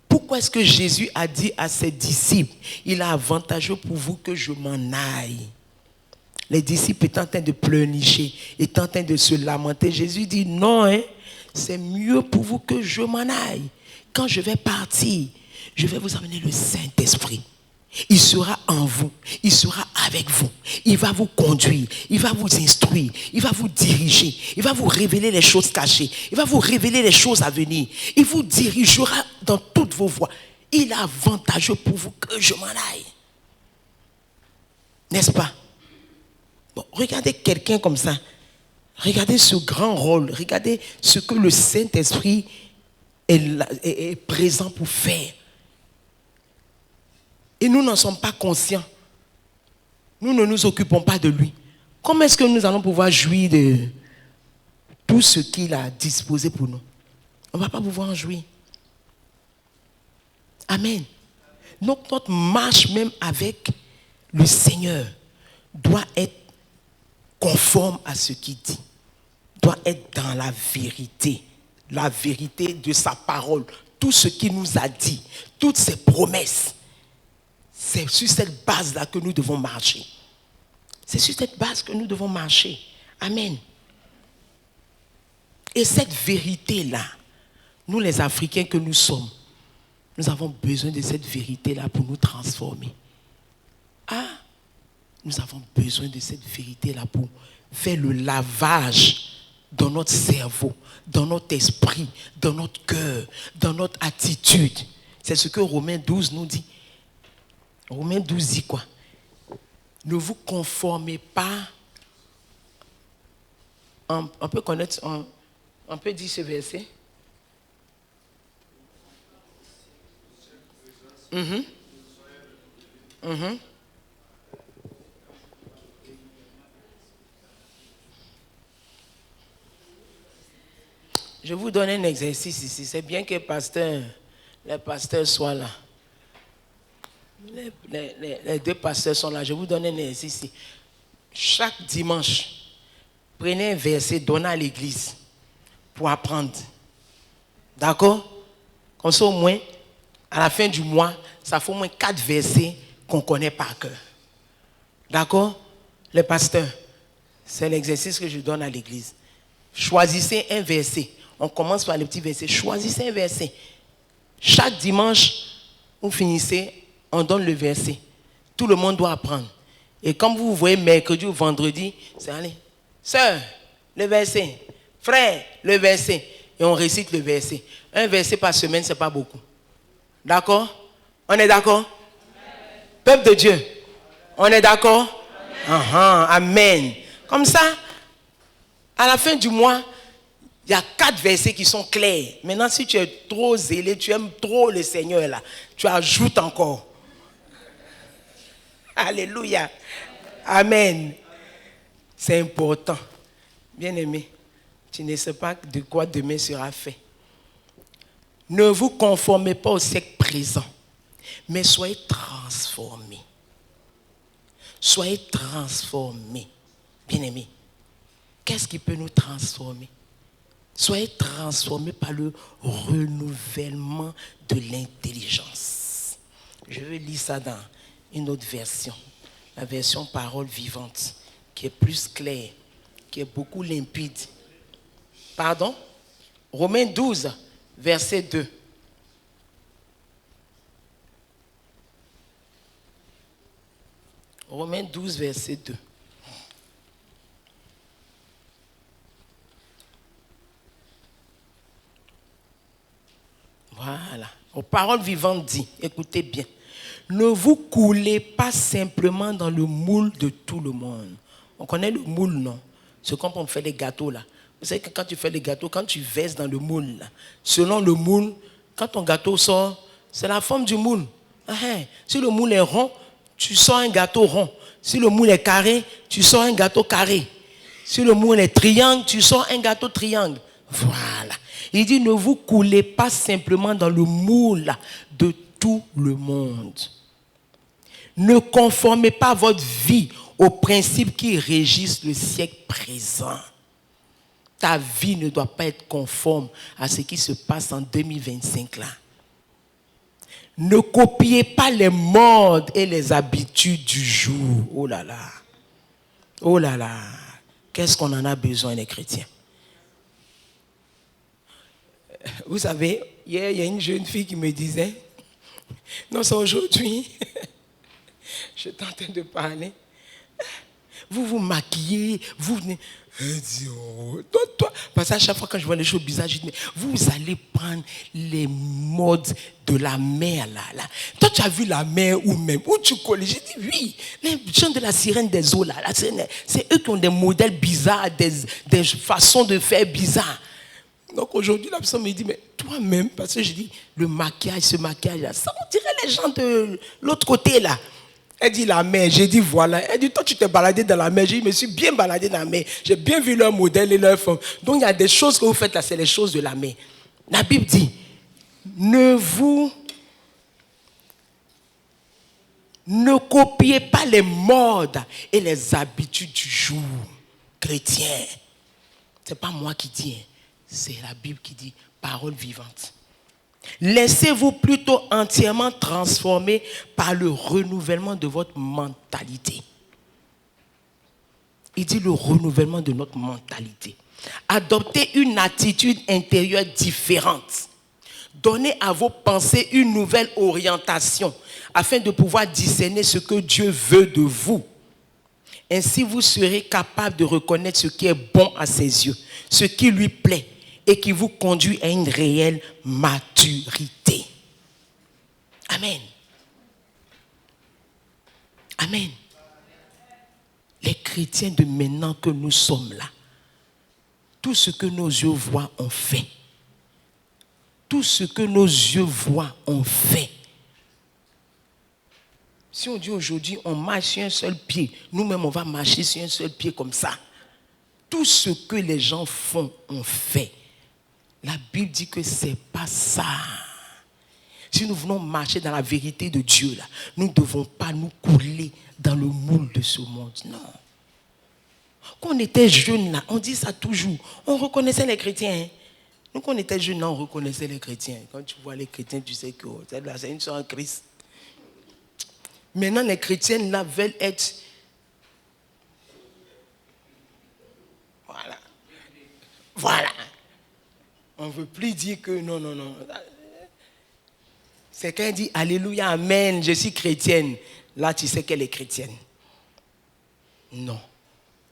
Pourquoi est-ce que Jésus a dit à ses disciples, il est avantageux pour vous que je m'en aille? Les disciples étaient en train de pleurnicher, étaient en train de se lamenter. Jésus dit, non, hein, c'est mieux pour vous que je m'en aille. Quand je vais partir, je vais vous amener le Saint-Esprit. Il sera en vous, il sera avec vous, il va vous conduire, il va vous instruire, il va vous diriger, il va vous révéler les choses cachées, il va vous révéler les choses à venir, il vous dirigera dans toutes vos voies. Il est avantageux pour vous que je m'en aille. N'est-ce pas? Bon, regardez quelqu'un comme ça, regardez ce grand rôle, regardez ce que le Saint-Esprit est présent pour faire. Et nous n'en sommes pas conscients. Nous ne nous occupons pas de lui. Comment est-ce que nous allons pouvoir jouir de tout ce qu'il a disposé pour nous? On ne va pas pouvoir en jouir. Amen. Donc notre marche même avec le Seigneur doit être conforme à ce qu'il dit. Doit être dans la vérité de sa parole. Tout ce qu'il nous a dit, toutes ses promesses. C'est sur cette base-là que nous devons marcher. C'est sur cette base que nous devons marcher. Amen. Et cette vérité-là, nous les Africains que nous sommes, nous avons besoin de cette vérité-là pour nous transformer. Nous avons besoin de cette vérité-là pour faire le lavage dans notre cerveau, dans notre esprit, dans notre cœur, dans notre attitude. C'est ce que Romains 12 nous dit. Romains 12 dit quoi? Ne vous conformez pas. On peut connaître, on peut dire ce verset. Je vous donne un exercice ici. C'est bien que les pasteurs soient là. Les deux pasteurs sont là. Je vous donne un exercice ici. Chaque dimanche, prenez un verset, donnez à l'église pour apprendre. D'accord? Comme ça, au moins, à la fin du mois, ça fait au moins 4 versets qu'on connaît par cœur. D'accord? Les pasteurs, c'est l'exercice que je donne à l'église. Choisissez un verset. On commence par les petits versets. Choisissez un verset. Chaque dimanche, vous finissez, on donne le verset. Tout le monde doit apprendre. Et comme vous voyez mercredi ou vendredi, c'est allez, sœur, le verset. Frère, le verset. Et on récite le verset. Un verset par semaine, ce n'est pas beaucoup. D'accord? On est d'accord? Peuple de Dieu, on est d'accord? Amen. Comme ça, à la fin du mois, il y a 4 versets qui sont clairs. Maintenant, si tu es trop zélé, tu aimes trop le Seigneur là, tu ajoutes encore. Alléluia. Amen. C'est important. Bien-aimé, tu ne sais pas de quoi demain sera fait. Ne vous conformez pas au siècle présent, mais soyez transformés. Soyez transformés. Bien-aimé, qu'est-ce qui peut nous transformer? Soyez transformés par le renouvellement de l'intelligence. Je vais lire ça dans une autre version, la version parole vivante, qui est plus claire, qui est beaucoup limpide. Pardon? Romains 12, verset 2. Romains 12, verset 2. Voilà. Aux paroles vivantes dit, écoutez bien, ne vous coulez pas simplement dans le moule de tout le monde. On connaît le moule, non? C'est comme on fait les gâteaux là. Vous savez que quand tu fais les gâteaux, quand tu verses dans le moule là, selon le moule, quand ton gâteau sort, c'est la forme du moule. Si le moule est rond, tu sors un gâteau rond. Si le moule est carré, tu sors un gâteau carré. Si le moule est triangle, tu sors un gâteau triangle. Voilà. Il dit, ne vous coulez pas simplement dans le moule de tout le monde. Ne conformez pas votre vie aux principes qui régissent le siècle présent. Ta vie ne doit pas être conforme à ce qui se passe en 2025 là. Ne copiez pas les modes et les habitudes du jour. Oh là là. Oh là là, qu'est-ce qu'on en a besoin, les chrétiens? Vous savez, hier, il y a une jeune fille qui me disait, non, c'est aujourd'hui, j'étais en train de parler, vous vous maquillez, vous venez, elle dit, oh, toi, parce qu'à chaque fois quand je vois les choses bizarres, je dis, mais vous allez prendre les modes de la mer, là. Toi, tu as vu la mer où même, où tu colles? J'ai dit, oui, les gens de la sirène des eaux, là, c'est eux qui ont des modèles bizarres, des façons de faire bizarres. Donc aujourd'hui, la personne me dit, mais toi-même, parce que je dis, le maquillage, ce maquillage-là, ça, on dirait les gens de l'autre côté, là. Elle dit la mer, j'ai dit voilà. Elle dit, toi tu t'es baladé dans la mer. J'ai dit, je me suis bien baladé dans la mer. J'ai bien vu leurs modèles et leurs formes. Donc il y a des choses que vous faites là, c'est les choses de la mer. La Bible dit, ne copiez pas les modes et les habitudes du jour chrétien. Ce n'est pas moi qui dis, c'est la Bible qui dit, parole vivante. Laissez-vous plutôt entièrement transformer par le renouvellement de votre mentalité. Il dit le renouvellement de notre mentalité. Adoptez une attitude intérieure différente. Donnez à vos pensées une nouvelle orientation afin de pouvoir discerner ce que Dieu veut de vous. Ainsi, vous serez capable de reconnaître ce qui est bon à ses yeux, ce qui lui plaît et qui vous conduit à une réelle maturité. Amen. Amen. Les chrétiens de maintenant que nous sommes là, tout ce que nos yeux voient, on fait. Tout ce que nos yeux voient, on fait. Si on dit aujourd'hui, on marche sur un seul pied, nous-mêmes, on va marcher sur un seul pied comme ça. Tout ce que les gens font, on fait. La Bible dit que ce n'est pas ça. Si nous voulons marcher dans la vérité de Dieu, là, nous ne devons pas nous couler dans le moule de ce monde. Non. Quand on était jeunes, là, on dit ça toujours. On reconnaissait les chrétiens. Hein. Nous, quand on était jeunes, là, on reconnaissait les chrétiens. Quand tu vois les chrétiens, tu sais que c'est une soeur en Christ. Maintenant, les chrétiennes là veulent être... Voilà. On ne veut plus dire que non. C'est quand elle dit Alléluia, Amen, je suis chrétienne. Là, tu sais qu'elle est chrétienne. Non.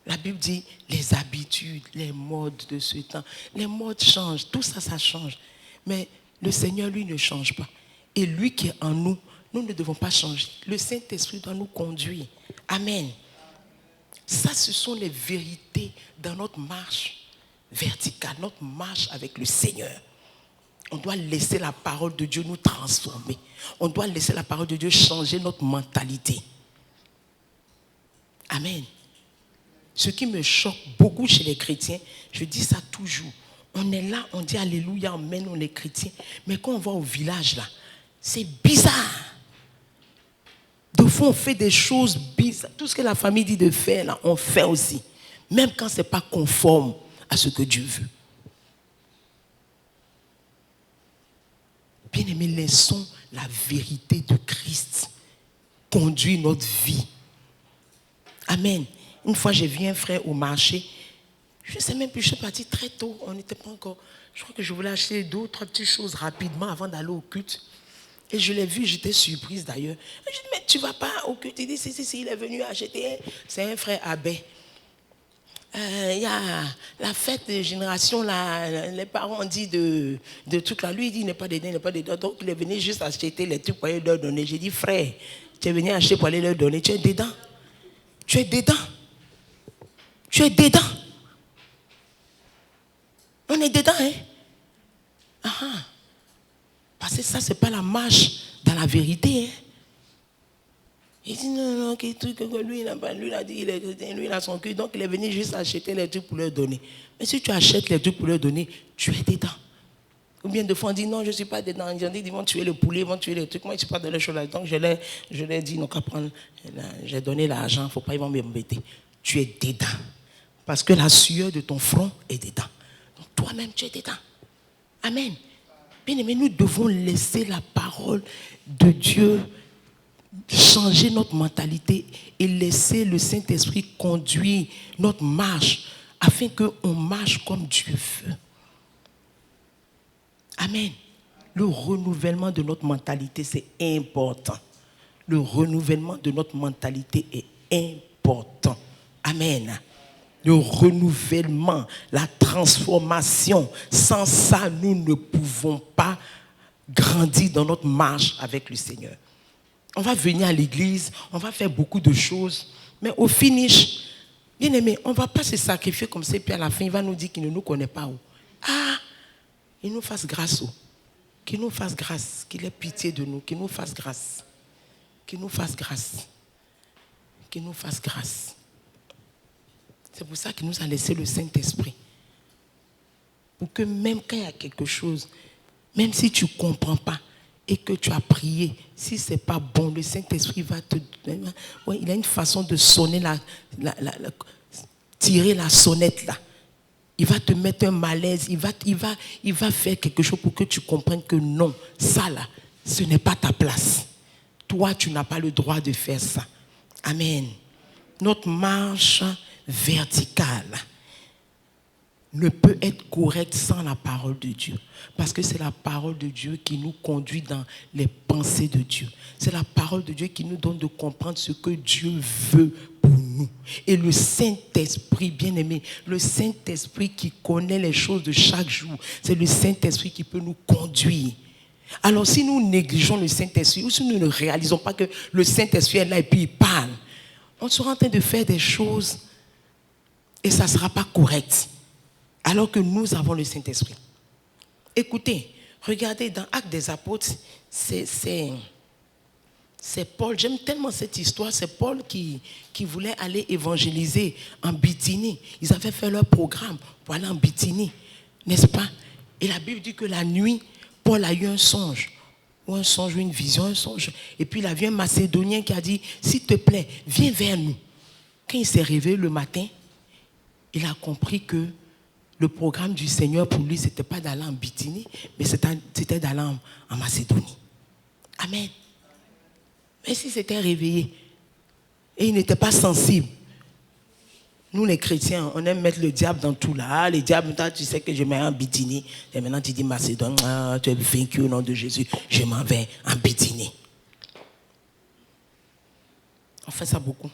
La Bible dit les habitudes, les modes de ce temps. Les modes changent, tout ça, ça change. Mais le Seigneur, lui, ne change pas. Et lui qui est en nous, nous ne devons pas changer. Le Saint-Esprit doit nous conduire. Amen. Ça, ce sont les vérités dans notre marche verticale, notre marche avec le Seigneur. On doit laisser la parole de Dieu nous transformer. On doit laisser la parole de Dieu changer notre mentalité. Amen. Ce qui me choque beaucoup chez les chrétiens, je dis ça toujours. On est là, on dit Alléluia, Amen, on est chrétiens. Mais quand on va au village là, c'est bizarre. De fois, on fait des choses bizarres. Tout ce que la famille dit de faire, là, on fait aussi. Même quand ce n'est pas conforme à ce que Dieu veut. Bien-aimés, laissons la vérité de Christ conduire notre vie. Amen. Une fois, j'ai vu un frère au marché. Je ne sais même plus, je suis partie très tôt. On n'était pas encore... Je crois que je voulais acheter 2 ou 3 petites choses rapidement avant d'aller au culte. Et je l'ai vu, j'étais surprise d'ailleurs. Je dis, mais tu ne vas pas au culte? Il dit, si, il est venu acheter. C'est un frère abbé. Il y a la fête de génération, là, les parents ont dit de trucs là. Lui, il dit, il n'est pas dedans. Donc, il est venu juste acheter les trucs pour aller leur donner. J'ai dit, frère, tu es venu acheter pour aller leur donner. Tu es dedans. Tu es dedans. Tu es dedans. On est dedans, hein? Parce que ça, ce n'est pas la marche dans la vérité, hein? Il dit non, quel truc, lui, il a dit, il est chrétien, lui, il a son cul, donc il est venu juste acheter les trucs pour leur donner. Mais si tu achètes les trucs pour leur donner, tu es dedans. Combien de fois on dit non, je ne suis pas dedans. Ils ont dit, ils vont tuer le poulet, ils vont tuer les trucs. Moi, je ne suis pas dans les choses là. Donc, je leur dit, non, qu'à prendre, j'ai donné l'argent, il ne faut pas, ils vont m'embêter. Tu es dedans. Parce que la sueur de ton front est dedans. Donc, toi-même, tu es dedans. Amen. Bien aimé, nous devons laisser la parole de Dieu changer notre mentalité et laisser le Saint-Esprit conduire notre marche afin qu'on marche comme Dieu veut. Amen. Le renouvellement de notre mentalité, c'est important. Le renouvellement de notre mentalité est important. Amen. Le renouvellement, la transformation. Sans ça, nous ne pouvons pas grandir dans notre marche avec le Seigneur. On va venir à l'église, on va faire beaucoup de choses, mais au finish, bien aimé, on ne va pas se sacrifier comme ça, et puis à la fin, il va nous dire qu'il ne nous connaît pas. Ah, il nous fasse grâce. Qu'il nous fasse grâce, qu'il ait pitié de nous, qu'il nous fasse grâce. Qu'il nous fasse grâce. Qu'il nous fasse grâce. C'est pour ça qu'il nous a laissé le Saint-Esprit. Pour que même quand il y a quelque chose, même si tu ne comprends pas et que tu as prié, si ce n'est pas bon, le Saint-Esprit va te... Ouais, il a une façon de sonner, tirer la sonnette là. Il va te mettre un malaise, il va faire quelque chose pour que tu comprennes que non, ça là, ce n'est pas ta place. Toi, tu n'as pas le droit de faire ça. Amen. Notre marche verticale ne peut être correcte sans la parole de Dieu. Parce que c'est la parole de Dieu qui nous conduit dans les pensées de Dieu. C'est la parole de Dieu qui nous donne de comprendre ce que Dieu veut pour nous. Et le Saint-Esprit, bien aimé, le Saint-Esprit qui connaît les choses de chaque jour, c'est le Saint-Esprit qui peut nous conduire. Alors si nous négligeons le Saint-Esprit, ou si nous ne réalisons pas que le Saint-Esprit est là et puis il parle, on sera en train de faire des choses et ça ne sera pas correct. Alors que nous avons le Saint-Esprit. Écoutez, regardez dans Actes des Apôtres, c'est Paul, j'aime tellement cette histoire, c'est Paul qui voulait aller évangéliser en Bithynie. Ils avaient fait leur programme pour aller en Bithynie, n'est-ce pas? Et la Bible dit que la nuit, Paul a eu un songe, ou une vision, un songe. Et puis il a vu un Macédonien qui a dit, s'il te plaît, viens vers nous. Quand il s'est réveillé le matin, il a compris que le programme du Seigneur pour lui, ce n'était pas d'aller en Bithynie, mais c'était d'aller en Macédonie. Amen. Mais s'il s'était réveillé et il n'était pas sensible, nous les chrétiens, on aime mettre le diable dans tout là. Ah, le diable, toi, tu sais que je mets en Bithynie. Et maintenant tu dis Macédoine, tu es vaincu au nom de Jésus, je m'en vais en Bithynie. On fait ça beaucoup.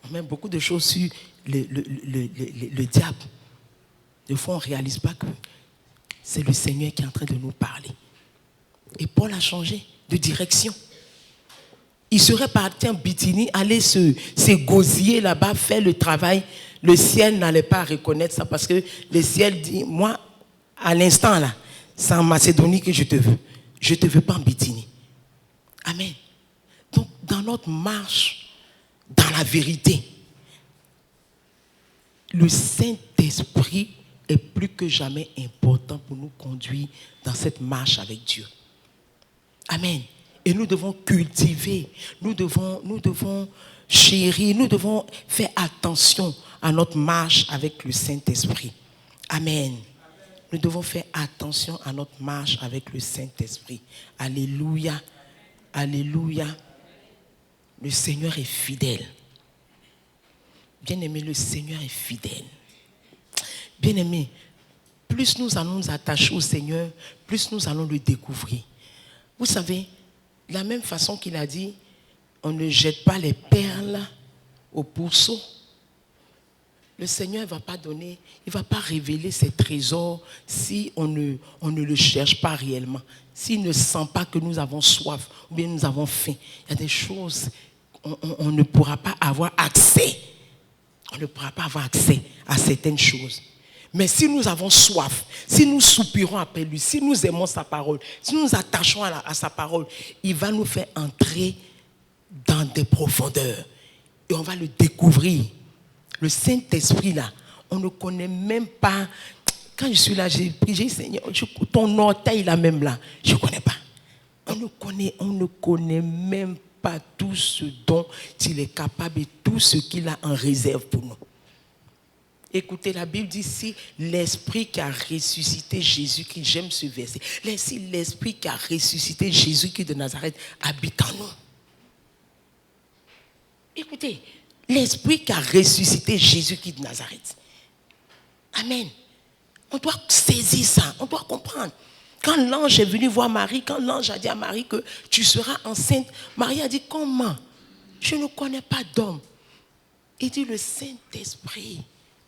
On met beaucoup de choses sur le diable. Des fois, on ne réalise pas que c'est le Seigneur qui est en train de nous parler. Et Paul a changé de direction. Il serait parti en Bithynie, aller s'égosiller là-bas, faire le travail. Le ciel n'allait pas reconnaître ça parce que le ciel dit, moi, à l'instant là, c'est en Macédonie que je te veux. Je ne te veux pas en Bithynie. Amen. Donc, dans notre marche, dans la vérité, le Saint-Esprit est plus que jamais important pour nous conduire dans cette marche avec Dieu. Amen. Et nous devons cultiver, nous devons chérir, nous devons faire attention à notre marche avec le Saint-Esprit. Amen. Nous devons faire attention à notre marche avec le Saint-Esprit. Alléluia. Alléluia. Le Seigneur est fidèle. Bien-aimé, le Seigneur est fidèle. Bien-aimé, plus nous allons nous attacher au Seigneur, plus nous allons le découvrir. Vous savez, de la même façon qu'il a dit, on ne jette pas les perles au pourceau. Le Seigneur ne va pas donner, il ne va pas révéler ses trésors si on ne le cherche pas réellement. S'il ne sent pas que nous avons soif ou bien nous avons faim. Il y a des choses, on ne pourra pas avoir accès. On ne pourra pas avoir accès à certaines choses. Mais si nous avons soif, si nous soupirons après lui, si nous aimons sa parole, si nous nous attachons à sa parole, il va nous faire entrer dans des profondeurs. Et on va le découvrir. Le Saint-Esprit là, on ne connaît même pas. Quand je suis là, j'ai dit, Seigneur, ton orteil là même là, je ne connais pas. On ne connaît même pas tout ce dont il est capable et tout ce qu'il a en réserve pour nous. Écoutez, la Bible dit si l'Esprit qui a ressuscité Jésus-Christ, j'aime ce verset, si l'Esprit qui a ressuscité Jésus-Christ de Nazareth habite en nous, Écoutez, l'esprit qui a ressuscité Jésus-Christ de Nazareth. Amen. On doit saisir ça, on doit comprendre. Quand l'ange est venu voir Marie, quand l'ange a dit à Marie que tu seras enceinte, Marie a dit comment? Je ne connais pas d'homme. Il dit le Saint-Esprit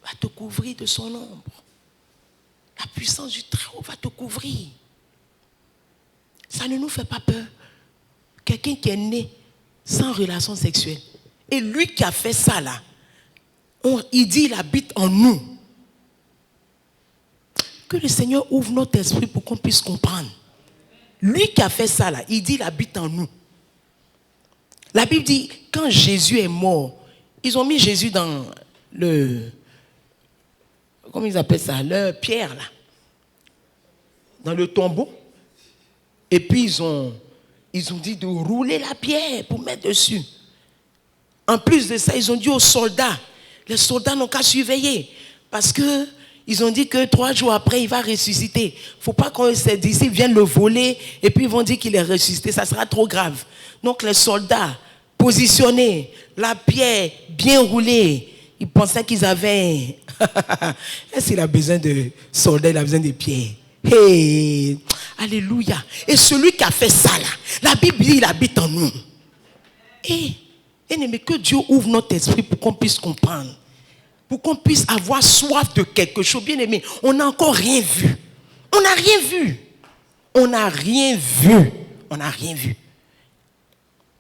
va te couvrir de son ombre. La puissance du Très-Haut va te couvrir. Ça ne nous fait pas peur. Quelqu'un qui est né sans relation sexuelle. Et lui qui a fait ça là, il dit il habite en nous. Que le Seigneur ouvre notre esprit pour qu'on puisse comprendre. Lui qui a fait ça là, il dit il habite en nous. La Bible dit, quand Jésus est mort, ils ont mis Jésus dans le... Comment ils appellent ça? Le pierre là. Dans le tombeau. Et puis ils ont dit de rouler la pierre pour mettre dessus. En plus de ça, ils ont dit aux soldats, les soldats n'ont qu'à surveiller. Parce que ils ont dit que 3 jours après, il va ressusciter. Il ne faut pas que ses disciples viennent le voler et puis ils vont dire qu'il est ressuscité. Ça sera trop grave. Donc les soldats positionnés, la pierre bien roulée, ils pensaient qu'ils avaient... Est-ce qu'il a besoin de soldats, il a besoin de pierres? Hey, alléluia. Et celui qui a fait ça là, la Bible dit il habite en nous. Et mais que Dieu ouvre notre esprit pour qu'on puisse comprendre. Pour qu'on puisse avoir soif de quelque chose. Bien aimé, on n'a encore rien vu. On n'a rien vu. On n'a rien vu. On n'a rien vu.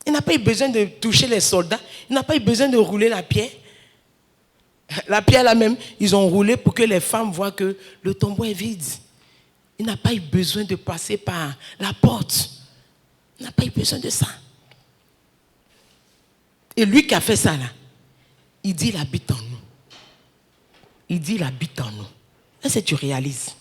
Il n'a pas eu besoin de toucher les soldats. Il n'a pas eu besoin de rouler la pierre. La pierre là même, ils ont roulé pour que les femmes voient que le tombeau est vide. Il n'a pas eu besoin de passer par la porte. Il n'a pas eu besoin de ça. Et lui qui a fait ça là, il dit il habite en nous. Il dit il habite en nous. Est-ce que tu réalises?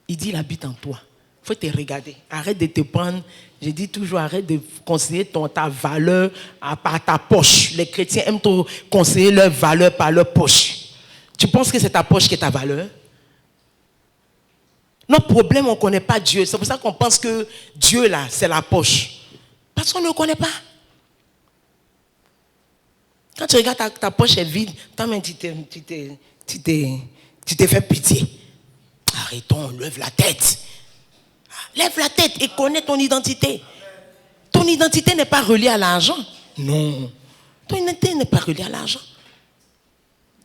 Il dit il habite en toi. Il faut te regarder. Arrête de te prendre. Je dis toujours, arrête de conseiller ta valeur par ta poche. Les chrétiens aiment te conseiller leur valeur par leur poche. Tu penses que c'est ta poche qui est ta valeur? Notre problème, on ne connaît pas Dieu. C'est pour ça qu'on pense que Dieu, là, c'est la poche. Parce qu'on ne le connaît pas. Quand tu regardes ta poche est vide, toi-même, tu t'es fait pitié. Arrêtons, lève la tête. Lève la tête et connais ton identité. Ton identité n'est pas reliée à l'argent. Non. Ton identité n'est pas reliée à l'argent.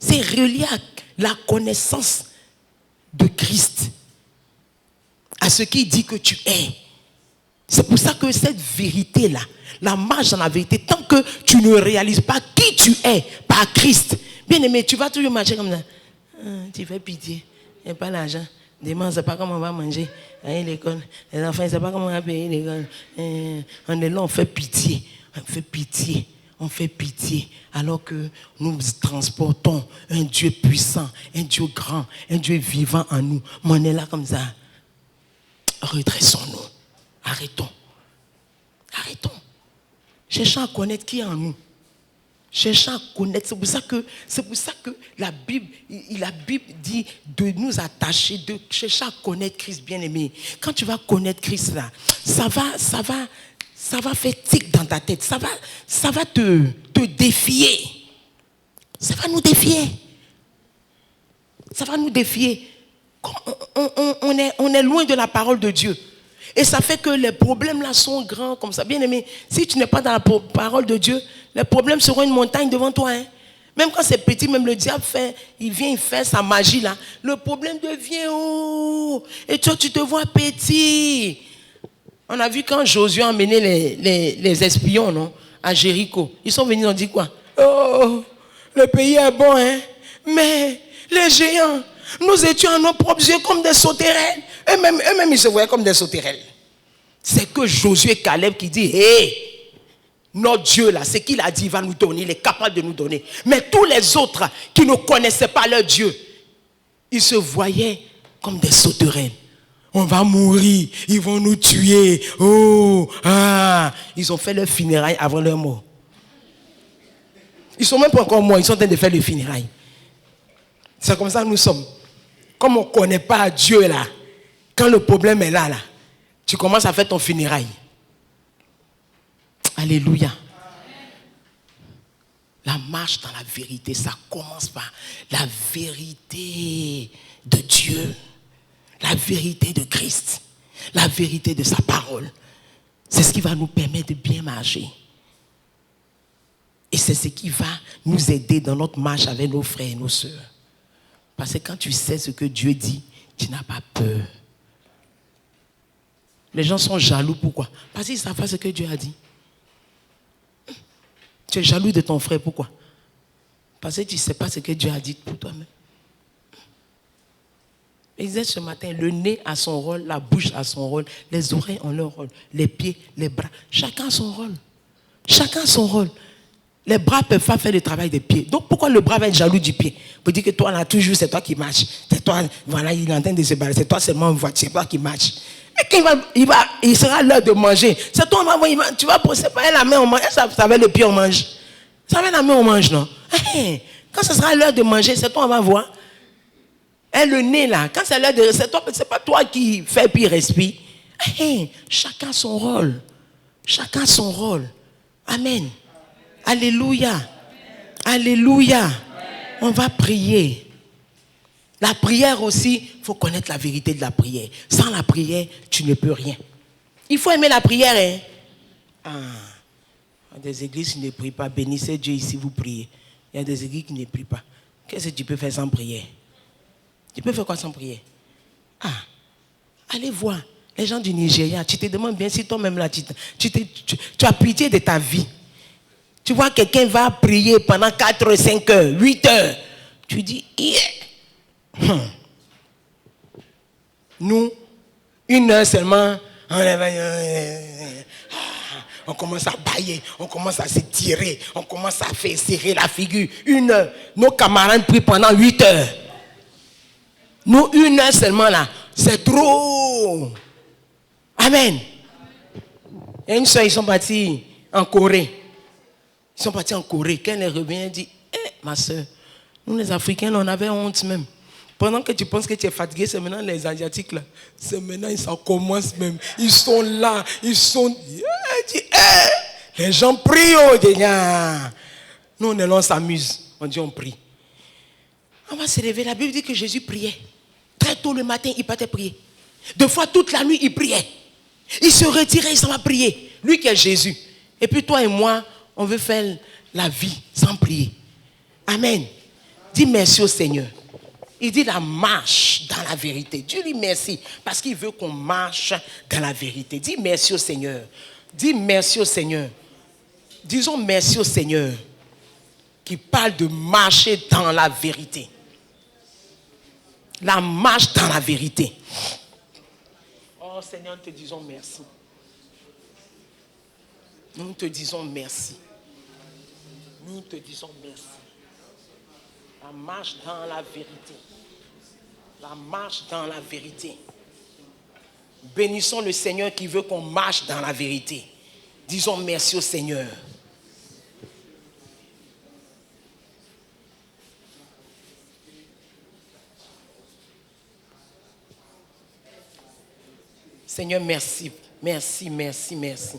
C'est relié à la connaissance de Christ. À ce qu'il dit que tu es. C'est pour ça que cette vérité-là, la marche dans la vérité, tant que tu ne réalises pas qui tu es par Christ, bien aimé, tu vas toujours marcher comme ça. Tu fais pitié. Il n'y a pas d'argent. Demain, on ne sait pas comment on va manger à l'école. Les enfants, ils ne savent pas comment on va payer l'école. On est là, on fait pitié. On fait pitié. On fait pitié. Alors que nous transportons un Dieu puissant, un Dieu grand, un Dieu vivant en nous. Mais on est là comme ça. Redressons-nous. Arrêtons. Arrêtons. Cherchons à connaître qui est en nous. Cherchons à connaître. C'est pour ça que la Bible dit de nous attacher, de chercher à connaître Christ bien-aimé. Quand tu vas connaître Christ là, ça va faire tic dans ta tête. Ça va te défier. Ça va nous défier. Ça va nous défier. On est loin de la parole de Dieu. Et ça fait que les problèmes là sont grands comme ça. Bien aimé, si tu n'es pas dans la parole de Dieu, les problèmes seront une montagne devant toi. Hein. Même quand c'est petit, même le diable il fait sa magie là. Le problème devient haut. Et toi, tu te vois petit. On a vu quand Josué a emmené les espions, non, à Jéricho. Ils sont venus, ils ont dit quoi? Oh, le pays est bon, hein. Mais les géants, nous étions à nos propres yeux comme des sauterelles. Eux-mêmes, ils se voyaient comme des sauterelles. C'est que Josué et Caleb qui dit, hé, notre Dieu là, c'est qu'il a dit, il va nous donner, il est capable de nous donner. Mais tous les autres qui ne connaissaient pas leur Dieu, ils se voyaient comme des sauterelles. On va mourir, ils vont nous tuer. Oh, ah. Ils ont fait leur funérailles avant leur mort. Ils ne sont même pas encore morts, ils sont en train de faire le funérailles. C'est comme ça que nous sommes. Comme on ne connaît pas Dieu là, quand le problème est là, tu commences à faire ton funérailles. Alléluia. marche dans la vérité, ça commence par la vérité de Dieu, la vérité de Christ, la vérité de sa parole. C'est ce qui va nous permettre de bien marcher. Et c'est ce qui va nous aider dans notre marche avec nos frères et nos sœurs. Parce que quand tu sais ce que Dieu dit, tu n'as pas peur. Les gens sont jaloux, pourquoi? Parce qu'ils ne savent pas ce que Dieu a dit. Tu es jaloux de ton frère, pourquoi? Parce que tu ne sais pas ce que Dieu a dit pour toi-même. Il disait ce matin, le nez a son rôle, la bouche a son rôle, les oreilles ont leur rôle, les pieds, les bras, chacun a son rôle. Chacun a son rôle. Les bras ne peuvent pas faire le travail des pieds. Donc pourquoi le bras va être jaloux du pied? Pour dire que toi, là, toujours, c'est toi qui marches. C'est toi, voilà, il est en train de se barrer. C'est toi seulement en voiture, c'est toi qui marches. Et quand il sera l'heure de manger. C'est toi, tu vas séparer la main, on mange. Ça avec le pied, on mange. Ça avec la main, on mange, non? Quand ce sera l'heure de manger, c'est toi, on va voir. Et le nez, là, quand c'est l'heure de... C'est pas toi qui fais puis respire. Chacun son rôle. Chacun son rôle. Amen. Alléluia. Alléluia. On va prier. La prière aussi, il faut connaître la vérité de la prière. Sans la prière, tu ne peux rien. Il faut aimer la prière. Hein? Il y a des églises qui ne prient pas. Bénissez Dieu ici, vous priez. Il y a des églises qui ne prient pas. Qu'est-ce que tu peux faire sans prière? Tu peux faire quoi sans prière? Allez voir les gens du Nigeria. Tu te demandes bien si toi-même là, tu as pitié de ta vie. Tu vois quelqu'un va prier pendant 4, 5 heures, 8 heures. Tu dis, yeah. Nous, 1 heure seulement, on commence à bailler, on commence à se tirer, on commence à faire serrer la figure. 1 heure. Nos camarades prient pendant 8 heures. Nous, 1 heure seulement là, c'est trop. Amen. Et une soeur, ils sont partis en Corée. Ils sont partis en Corée. Quand elle revient, elle dit, ma soeur, nous les Africains, on avait honte même. Pendant que tu penses que tu es fatigué, c'est maintenant les Asiatiques là. C'est maintenant, ils s'en commencent même. Ils sont là, ils sont... Elle dit, les gens prient, Nous, on est là, on s'amuse. On dit, on prie. On va se lever. La Bible dit que Jésus priait. Très tôt le matin, il partait prier. 2 fois toute la nuit, il priait. Il se retirait, il s'en va prier. Lui qui est Jésus. Et puis toi et moi, on veut faire la vie sans prier. Amen. Dis merci au Seigneur. Il dit la marche dans la vérité. Dieu dit merci parce qu'il veut qu'on marche dans la vérité. Dis merci au Seigneur. Dis merci au Seigneur. Disons merci au Seigneur qui parle de marcher dans la vérité. La marche dans la vérité. Oh Seigneur, nous te disons merci. Nous te disons merci. Nous te disons merci. La marche dans la vérité. La marche dans la vérité. Bénissons le Seigneur qui veut qu'on marche dans la vérité. Disons merci au Seigneur. Seigneur, merci. Merci, merci, merci.